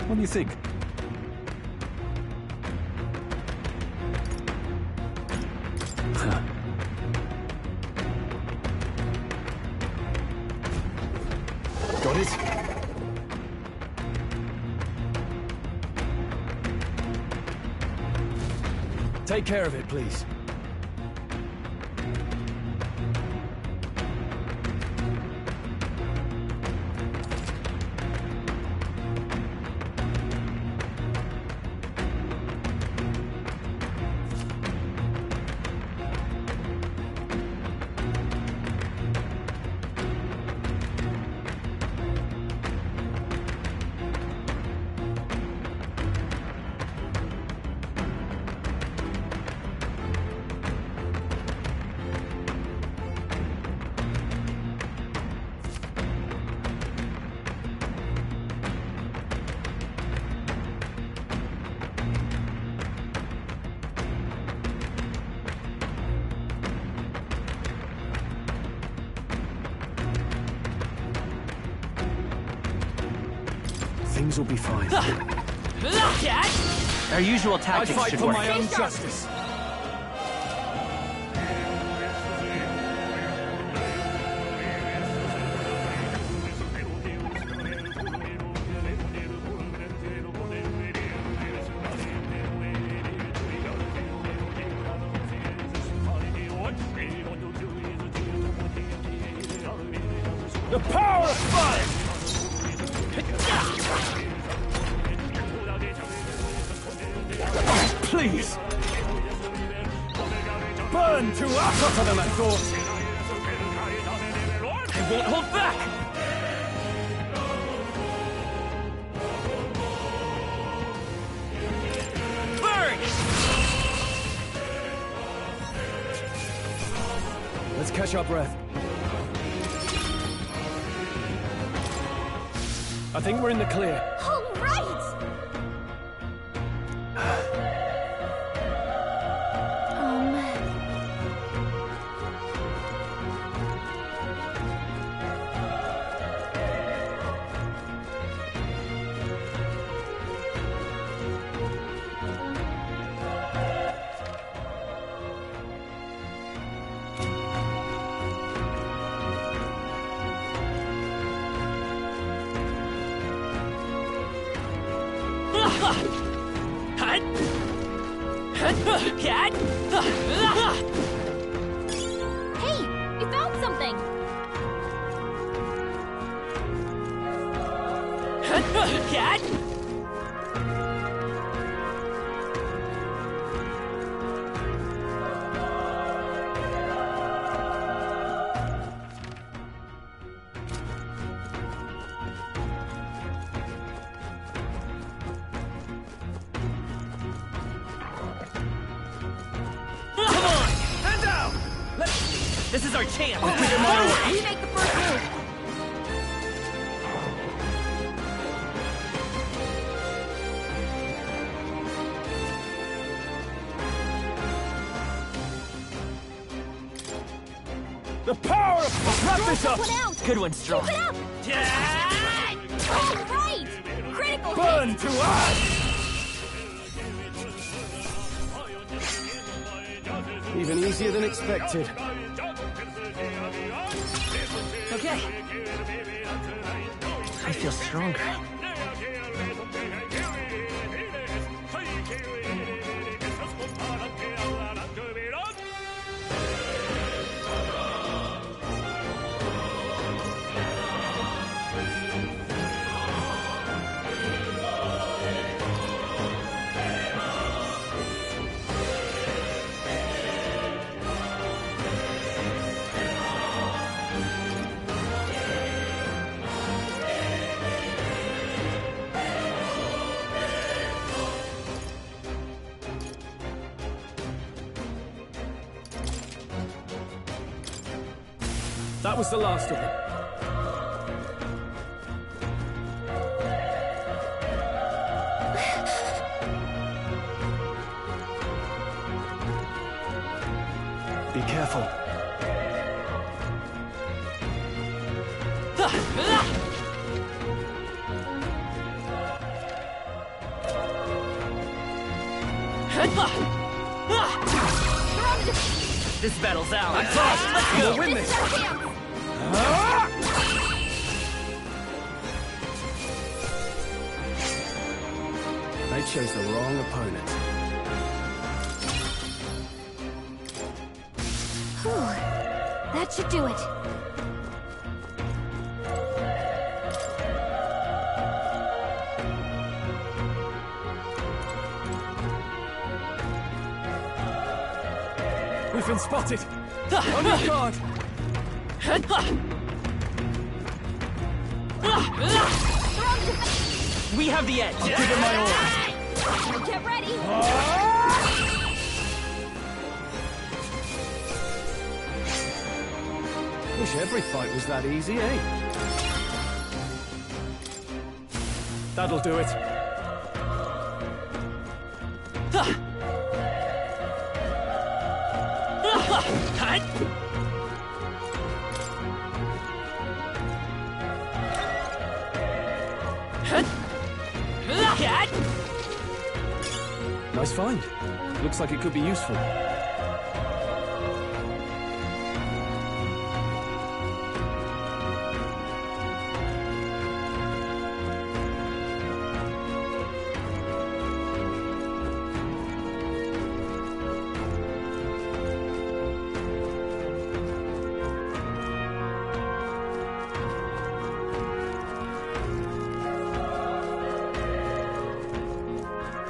What do you think? Got it? Take care of it, please. Things will be fine. Our usual tactics I fight should for work. my own justice. The power of fire! Please! Burn to ash! Tougher than I thought. I won't hold back! Burn! Let's catch our breath. I think we're in the clear. All right! Hey, you found something! This is our chance! We make the first move! The power of... Wrap this up! Good one, Strong. Keep it up! All right! Critical Burn hit! to ash! Even easier than expected. Okay. I feel stronger. That was the last of them. Be careful. This battle's ours. I'm fast. Let's go. We'll win this. They chose the wrong opponent. Whew. That should do it. We've been spotted. On your guard. We have the edge. I'll give it my all. Get ready! Wish every fight was that easy, eh? That'll do it. Nice find. Looks like it could be useful.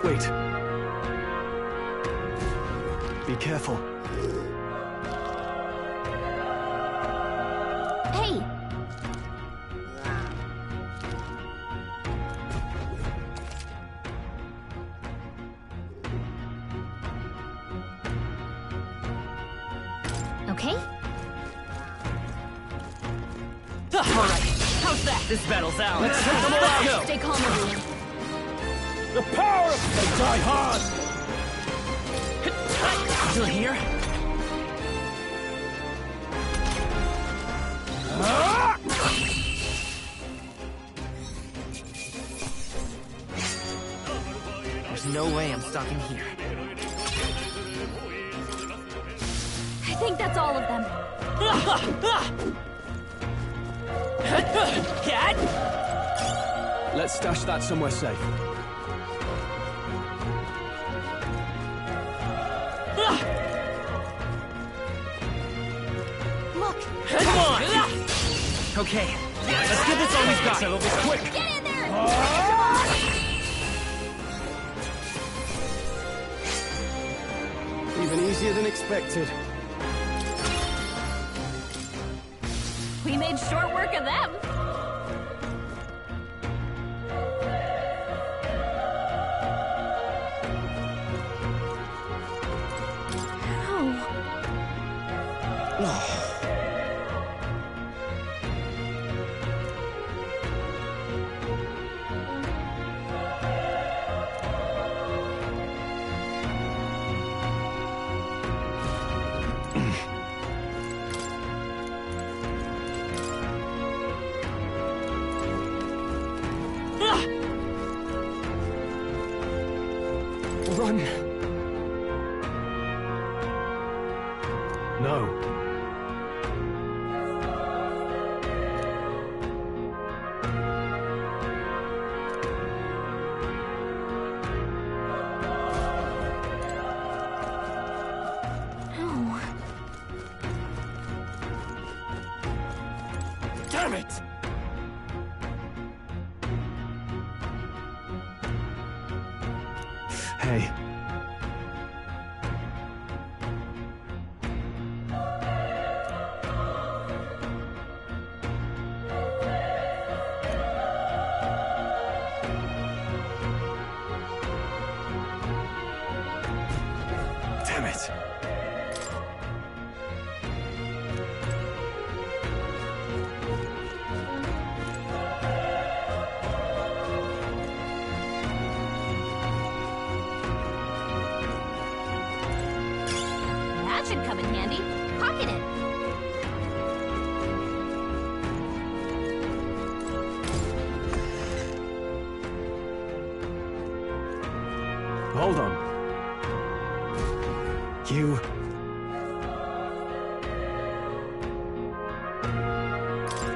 Wait. Be careful. Hey! Okay? All right. How's that? This battle's out. Let's take them all out. Stay calm, everyone. The power of they die hard. Still here? There's no way I'm stopping here. I think that's all of them. Let's stash that somewhere safe. Look! Come on! Okay, let's get this all we've got. Settle this quick. Get in there! Come on! Even easier than expected. We made short work of them. Run! No. No. Damn it! Hey. Damn it. That should come in handy. Pocket it. Hold on. You...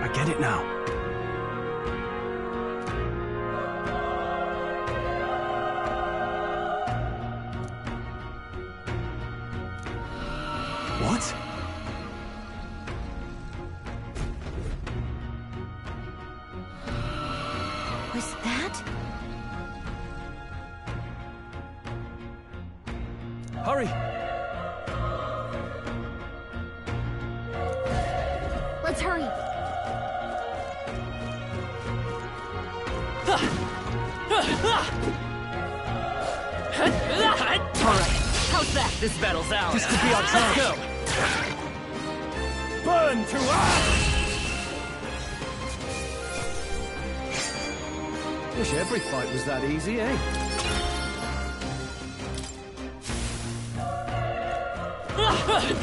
I get it now. What? Was that? Hurry! Let's hurry. Alright, how's that? This battle's out. This could be our chance. Let's go! Burn to ash! Wish every fight was that easy, eh?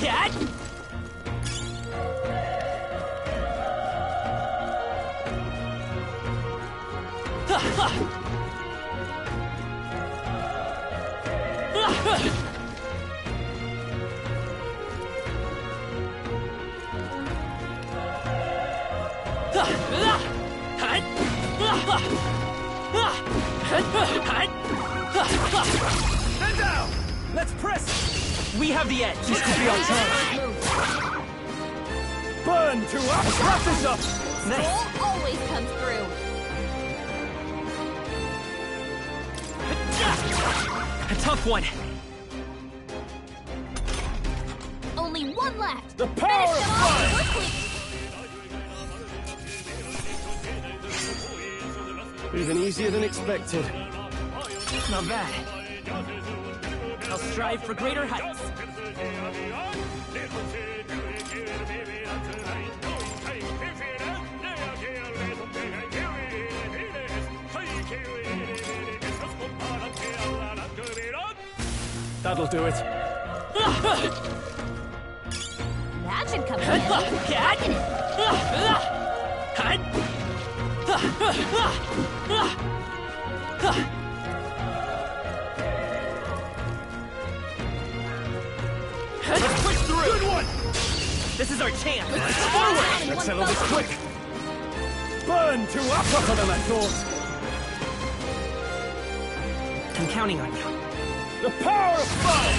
Cat! Let's press! We have the edge! This could be our chance! Burn to us! Wrap this up! Soul always comes through. A tough one! Only one left! The power of fire! Even easier than expected. Not bad. I'll strive for greater heights. That'll do it. That should come in handy. Let's push through! Good one! This is our chance! Forward! Let's settle this quick! Burn to us! Tougher than I thought! I'm counting on you. The power of fire!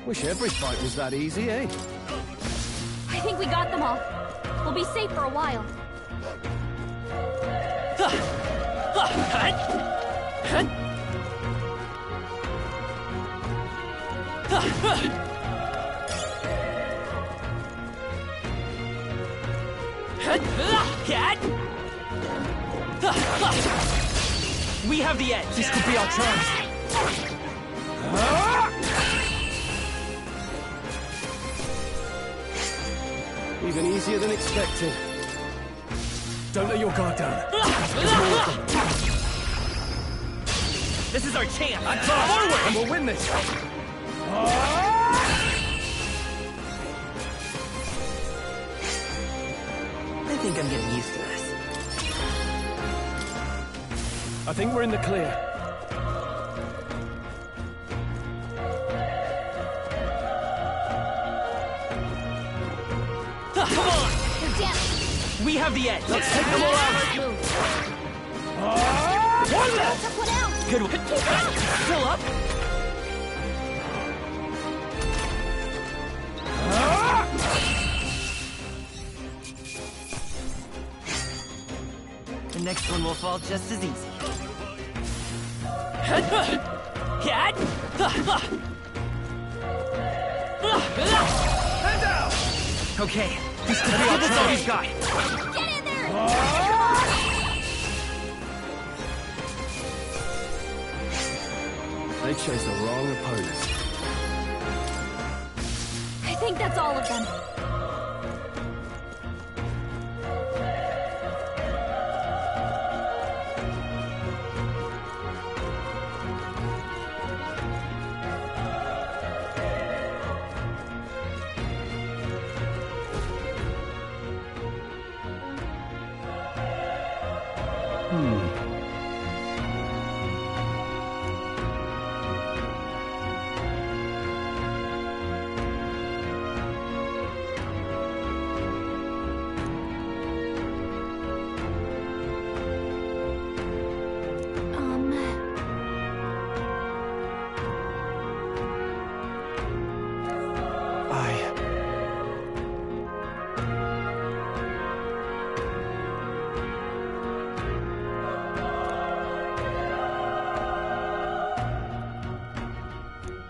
Wish every fight was that easy, eh? I think we got them all. We'll be safe for a while. We have the edge! This could be our chance! Even easier than expected. Don't let your guard down. This is our chance! Forward! And we'll win this! I think I'm getting used to this. I think we're in the clear. Come on! They're down. We have the edge! Let's take them all out! One left! Took one out. Good one! Still up? The next one will fall just as easy. Hand out! Okay, this could be all he's got. Get in there! They chose the wrong opponent. I think that's all of them.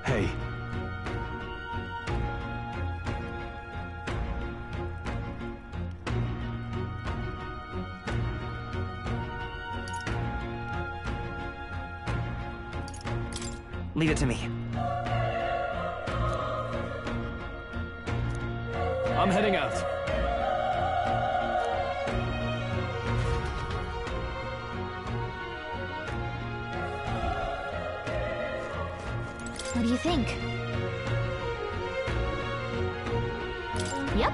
Hey. Leave it to me. I'm heading out. What do you think? Yep.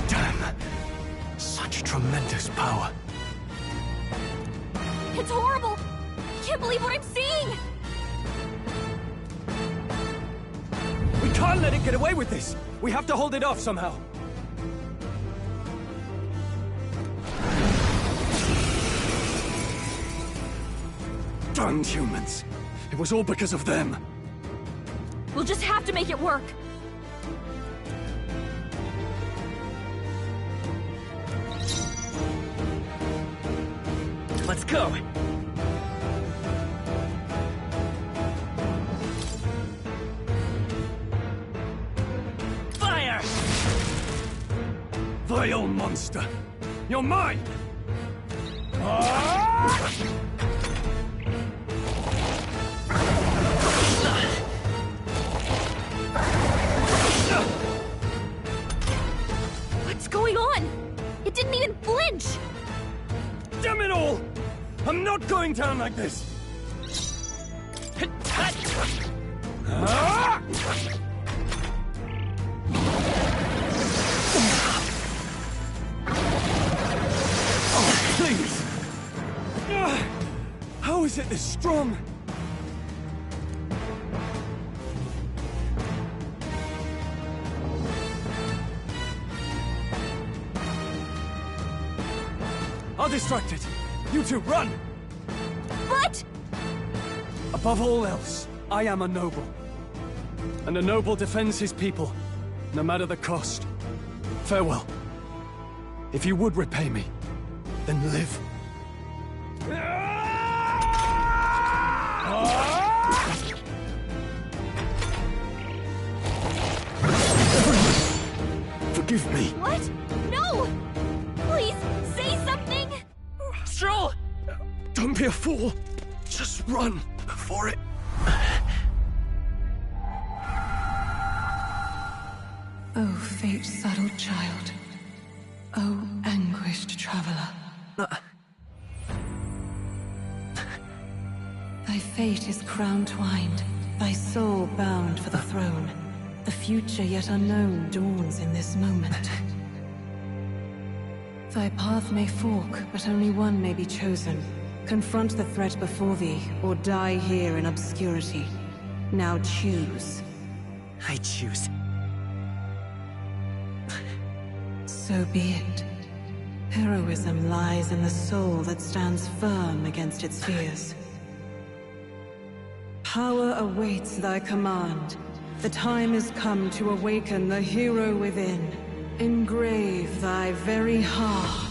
Damn. Such tremendous this power. It's horrible! I can't believe what I'm seeing! We can't let it get away with this! We have to hold it off somehow. Damned humans! It was all because of them! We'll just have to make it work! Let's go! Fire! Vile monster! You're mine! What's going on? It didn't even flinch! Damn it all! I'm not going down like this! Please! How is it this strong? I'll distract it. You two, run! But... Above all else, I am a noble. And a noble defends his people, no matter the cost. Farewell. If you would repay me, then live. Forgive me. What? No! Please, say something! Stroll! Don't be a fool. Just run for it. Oh, fate-saddled child. Oh, anguished traveler. Thy fate is crown-twined, thy soul bound for the throne. The future yet unknown dawns in this moment. Thy path may fork, but only one may be chosen. Confront the threat before thee, or die here in obscurity. Now choose. I choose. So be it. Heroism lies in the soul that stands firm against its fears. Power awaits thy command. The time is come to awaken the hero within. Engrave thy very heart.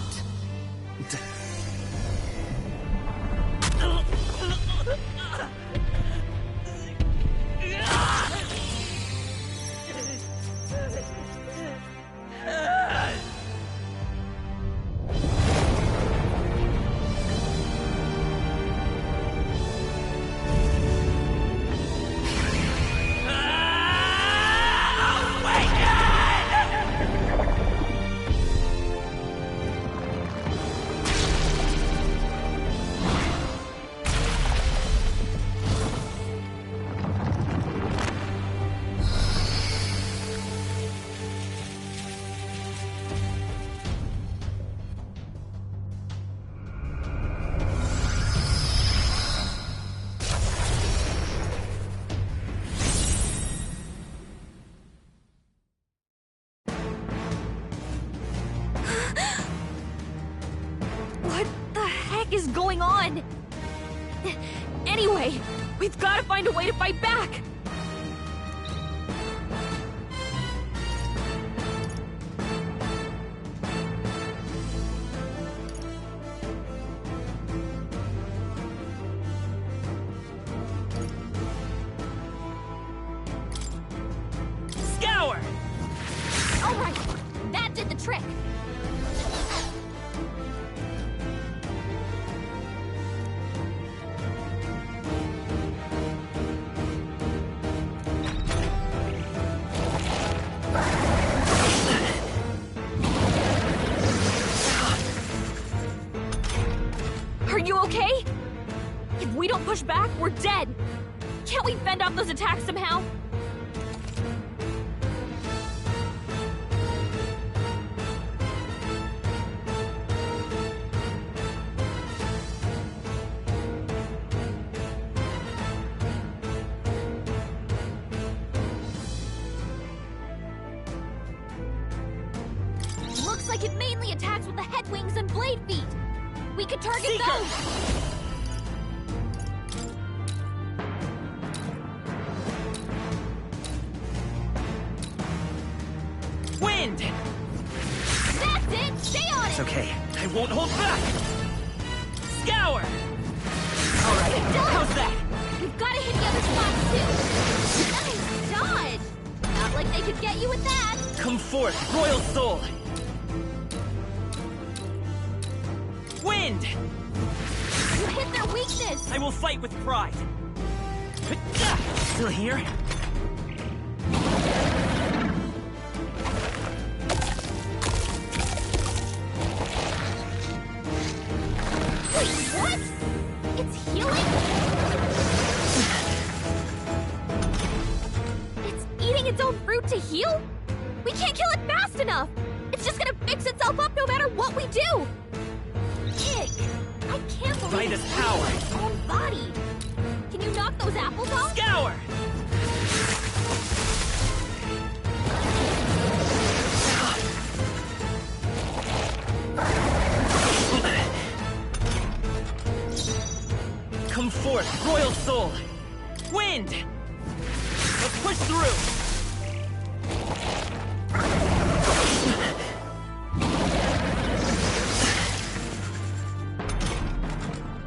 Is going on? Anyway, we've got to find a way to fight back! Scour! Alright, that did the trick! Are you okay? If we don't push back, we're dead! Can't we fend off those attacks somehow? Looks like it mainly attacks with the head wings and blade feet. We could target those! Wind! That's it! Stay on It's it! okay. I won't hold back! Scour! Alright, Good dodge! how's that? We've got to hit the other spots, too! Nice dodge! Not like they could get you with that! Come forth, Royal Soul! Wind! You hit their weakness! I will fight with pride! Still here? Wait, what? It's healing? It's eating its own fruit to heal? We can't kill it fast enough! It's just gonna fix itself up no matter what we do! Ick! I can't believe Vitus it's power! eating its own body! Can you knock those apples off? Scour! Come forth, Royal Soul! Wind! Let's push through!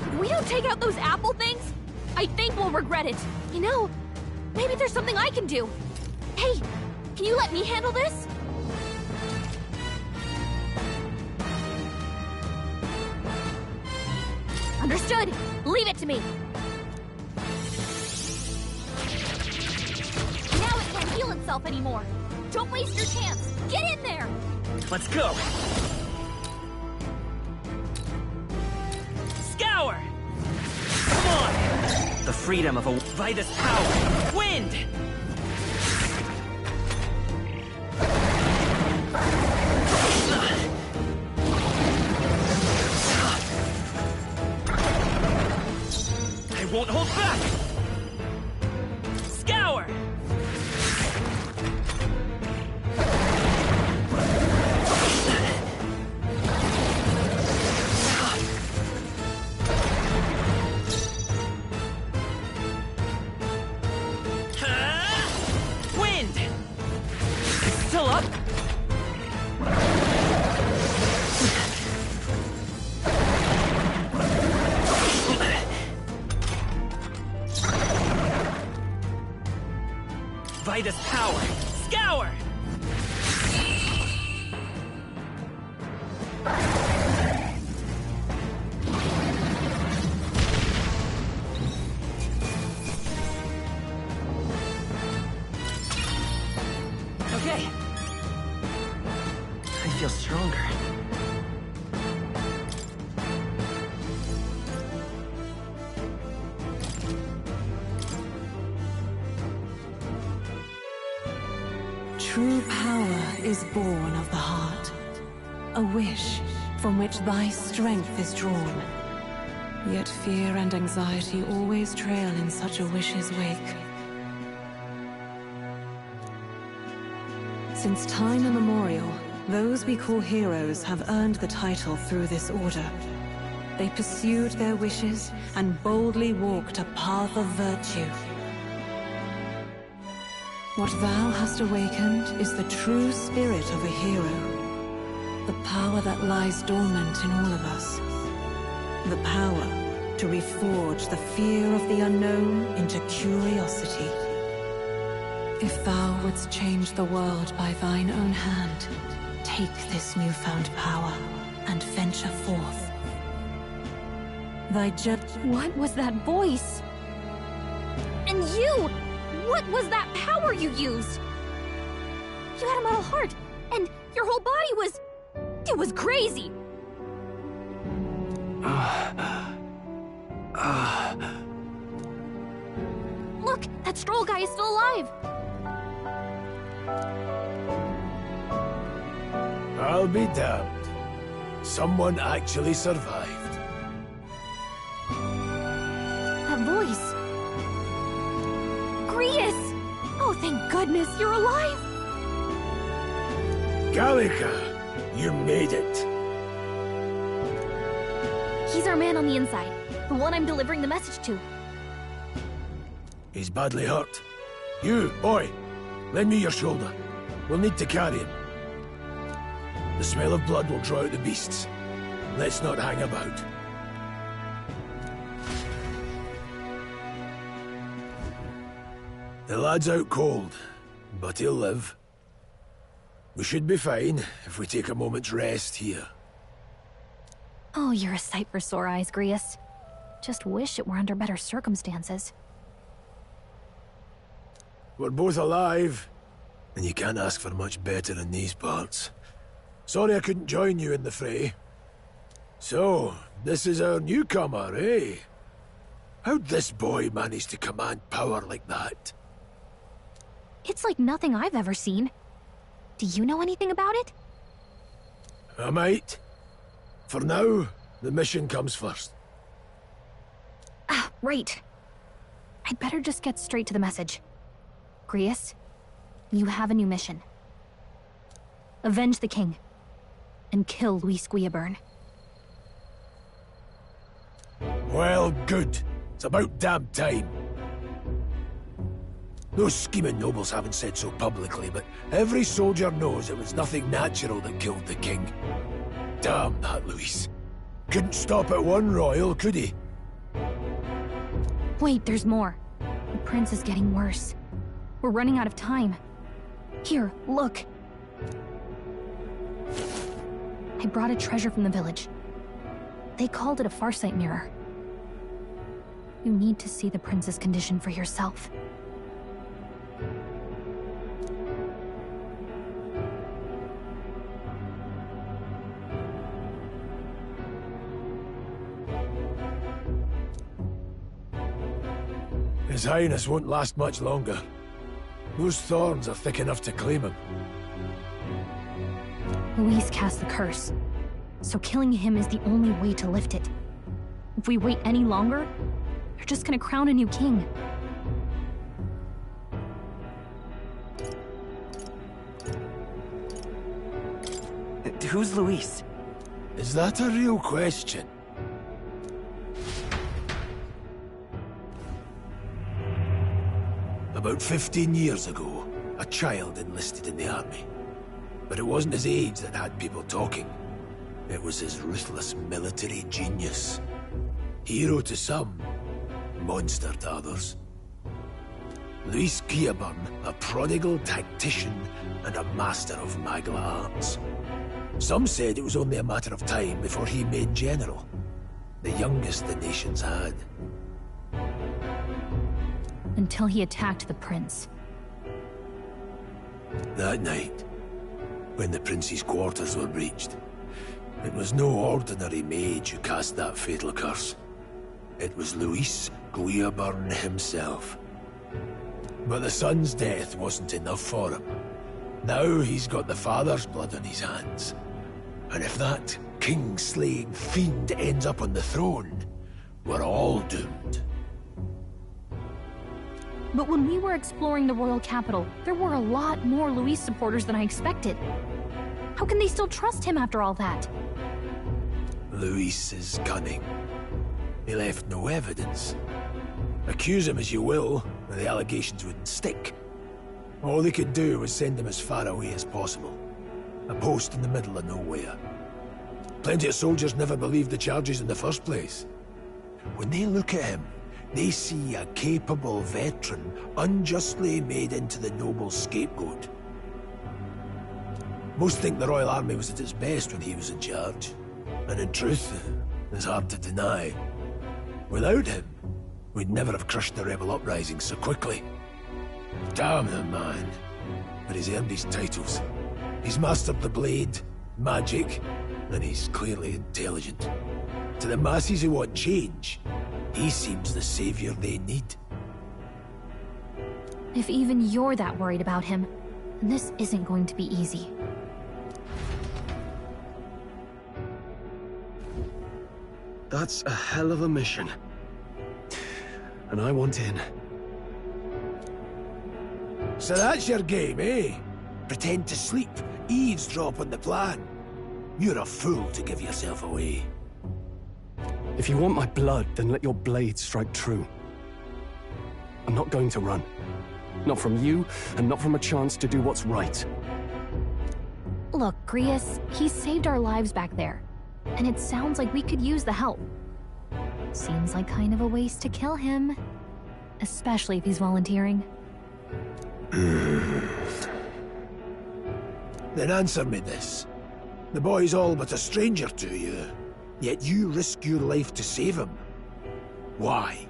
If we don't take out those apple things, I think we'll regret it. You know, maybe there's something I can do. Hey, can you let me handle this? Understood. Leave it to me. Now it can't heal itself anymore. Don't waste your chance. Get in there. Let's go! Scour! Come on! The freedom of a Vitus power! Wind! I won't hold back! Scour! Wind! Still up? Vitus power! Scour! Okay. I feel stronger. True power is born of the heart, a wish from which thy strength is drawn. Yet fear and anxiety always trail in such a wish's wake. Since time immemorial, those we call heroes have earned the title through this order. They pursued their wishes and boldly walked a path of virtue. What thou hast awakened is the true spirit of a hero. The power that lies dormant in all of us. The power to reforge the fear of the unknown into curiosity. If thou wouldst change the world by thine own hand, take this newfound power and venture forth. What was that voice? And you! What was that power you used? You had a metal heart, and your whole body was... It was crazy! Look, that Stroll guy is still alive! I'll be damned. Someone actually survived. That voice... Grius! Oh, thank goodness you're alive! Gallica, You made it. He's our man on the inside. The one I'm delivering the message to. He's badly hurt. You, boy, lend me your shoulder. We'll need to carry him. The smell of blood will draw out the beasts. Let's not hang about. The lad's out cold, but he'll live. We should be fine if we take a moment's rest here. Oh, you're a sight for sore eyes, Grius. Just wish it were under better circumstances. We're both alive, and you can't ask for much better in these parts. Sorry I couldn't join you in the fray. So, this is our newcomer, eh? How'd this boy manage to command power like that? It's like nothing I've ever seen. Do you know anything about it? I might. For now, the mission comes first. Ah, right. I'd better just get straight to the message. Grius, you have a new mission. Avenge the king, and kill Luis Guillaburn. Well, good. It's about damn time. Those scheming nobles haven't said so publicly, but every soldier knows it was nothing natural that killed the king. Damn that Luis. Couldn't stop at one royal, could he? Wait, there's more. The prince is getting worse. We're running out of time. Here, look. I brought a treasure from the village. They called it a farsight mirror. You need to see the prince's condition for yourself. His Highness won't last much longer. Those thorns are thick enough to claim him. Luis cast the curse, so killing him is the only way to lift it. If we wait any longer, they're just gonna crown a new king. Who's Luis? Is that a real question? About 15 years ago, a child enlisted in the army. But it wasn't his age that had people talking. It was his ruthless military genius. Hero to some, monster to others. Luis Guillaburn, a prodigal tactician and a master of Magla arts. Some said it was only a matter of time before he made general, the youngest the nation's had. Until he attacked the prince. That night, when the prince's quarters were breached, it was no ordinary mage who cast that fatal curse. It was Luis Guillaburn himself. But the son's death wasn't enough for him. Now he's got the father's blood on his hands. And if that king-slaying fiend ends up on the throne, we're all doomed. But when we were exploring the royal capital, there were a lot more Luis supporters than I expected. How can they still trust him after all that? Luis is cunning. He left no evidence. Accuse him as you will, the allegations wouldn't stick. All they could do was send him as far away as possible. A post in the middle of nowhere. Plenty of soldiers never believed the charges in the first place. When they look at him, they see a capable veteran unjustly made into the noble's scapegoat. Most think the Royal Army was at its best when he was in charge. And in truth, it's hard to deny. Without him, we'd never have crushed the rebel uprising so quickly. Damn the man. But he's earned his titles. He's mastered the blade, magic, and he's clearly intelligent. To the masses who want change, he seems the savior they need. If even you're that worried about him, then this isn't going to be easy. That's a hell of a mission. And I want in. So that's your game, eh? Pretend to sleep, eavesdrop on the plan. You're a fool to give yourself away. If you want my blood, then let your blade strike true. I'm not going to run. Not from you, and not from a chance to do what's right. Look, Grius, he saved our lives back there. And it sounds like we could use the help. Seems like kind of a waste to kill him. Especially if he's volunteering. Then answer me this. The boy's all but a stranger to you, yet you risk your life to save him. Why?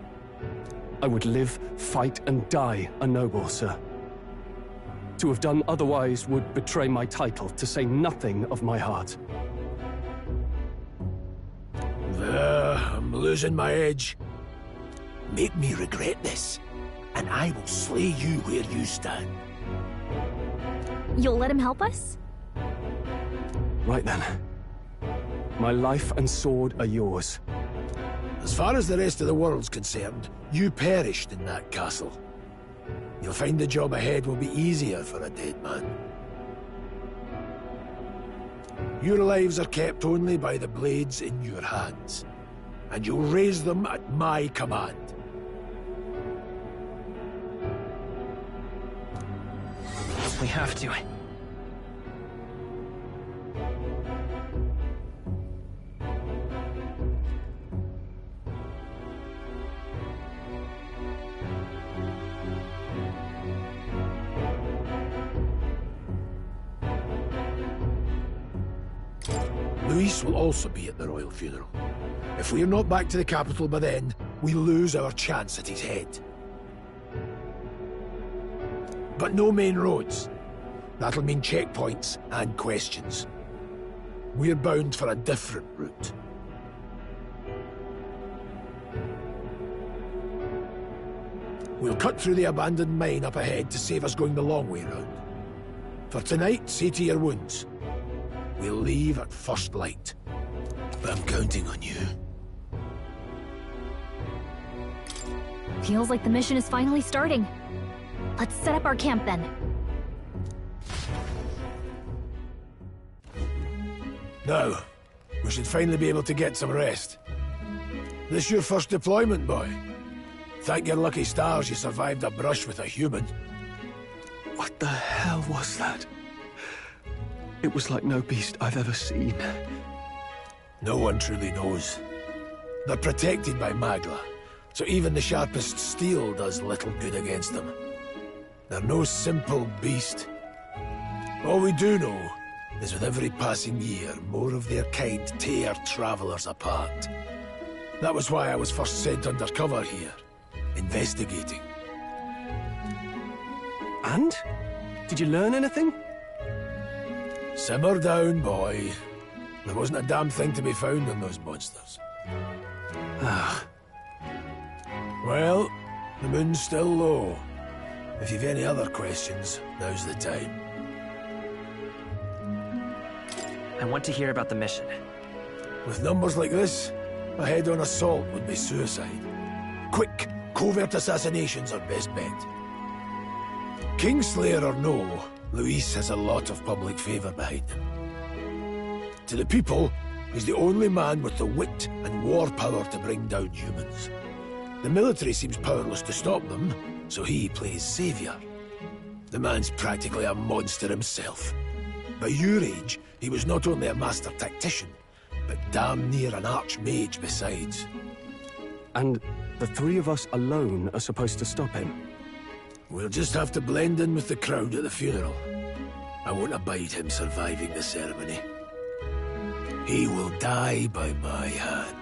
I would live, fight, and die a noble, sir. To have done otherwise would betray my title, to say nothing of my heart. I'm losing my edge. Make me regret this, and I will slay you where you stand. You'll let him help us? Right then. My life and sword are yours. As far as the rest of the world's concerned, you perished in that castle. You'll find the job ahead will be easier for a dead man. Your lives are kept only by the blades in your hands, and you'll raise them at my command. We have to. Luis will also be at the royal funeral. If we're not back to the capital by then, we lose our chance at his head. But no main roads. That'll mean checkpoints and questions. We're bound for a different route. We'll cut through the abandoned mine up ahead to save us going the long way round. For tonight, see to your wounds. We'll leave at first light. I'm counting on you. Feels like the mission is finally starting. Let's set up our camp then. Now, we should finally be able to get some rest. This your first deployment, boy? Thank your lucky stars you survived a brush with a human. What the hell was that? It was like no beast I've ever seen. No one truly knows. They're protected by Magla, so even the sharpest steel does little good against them. They're no simple beast. All we do know is with every passing year, more of their kind tear travelers apart. That was why I was first sent undercover here, investigating. And? Did you learn anything? Simmer down, boy. There wasn't a damn thing to be found on those monsters. Ah. Well, the moon's still low. If you've any other questions, now's the time. I want to hear about the mission. With numbers like this, a head-on assault would be suicide. Quick, covert assassinations are best bet. Kingslayer or no, Luis has a lot of public favor behind him. To the people, he's the only man with the wit and war power to bring down humans. The military seems powerless to stop them, so he plays savior. The man's practically a monster himself. By your age, he was not only a master tactician, but damn near an archmage besides. And the three of us alone are supposed to stop him? We'll just have to blend in with the crowd at the funeral. I won't abide him surviving the ceremony. He will die by my hand.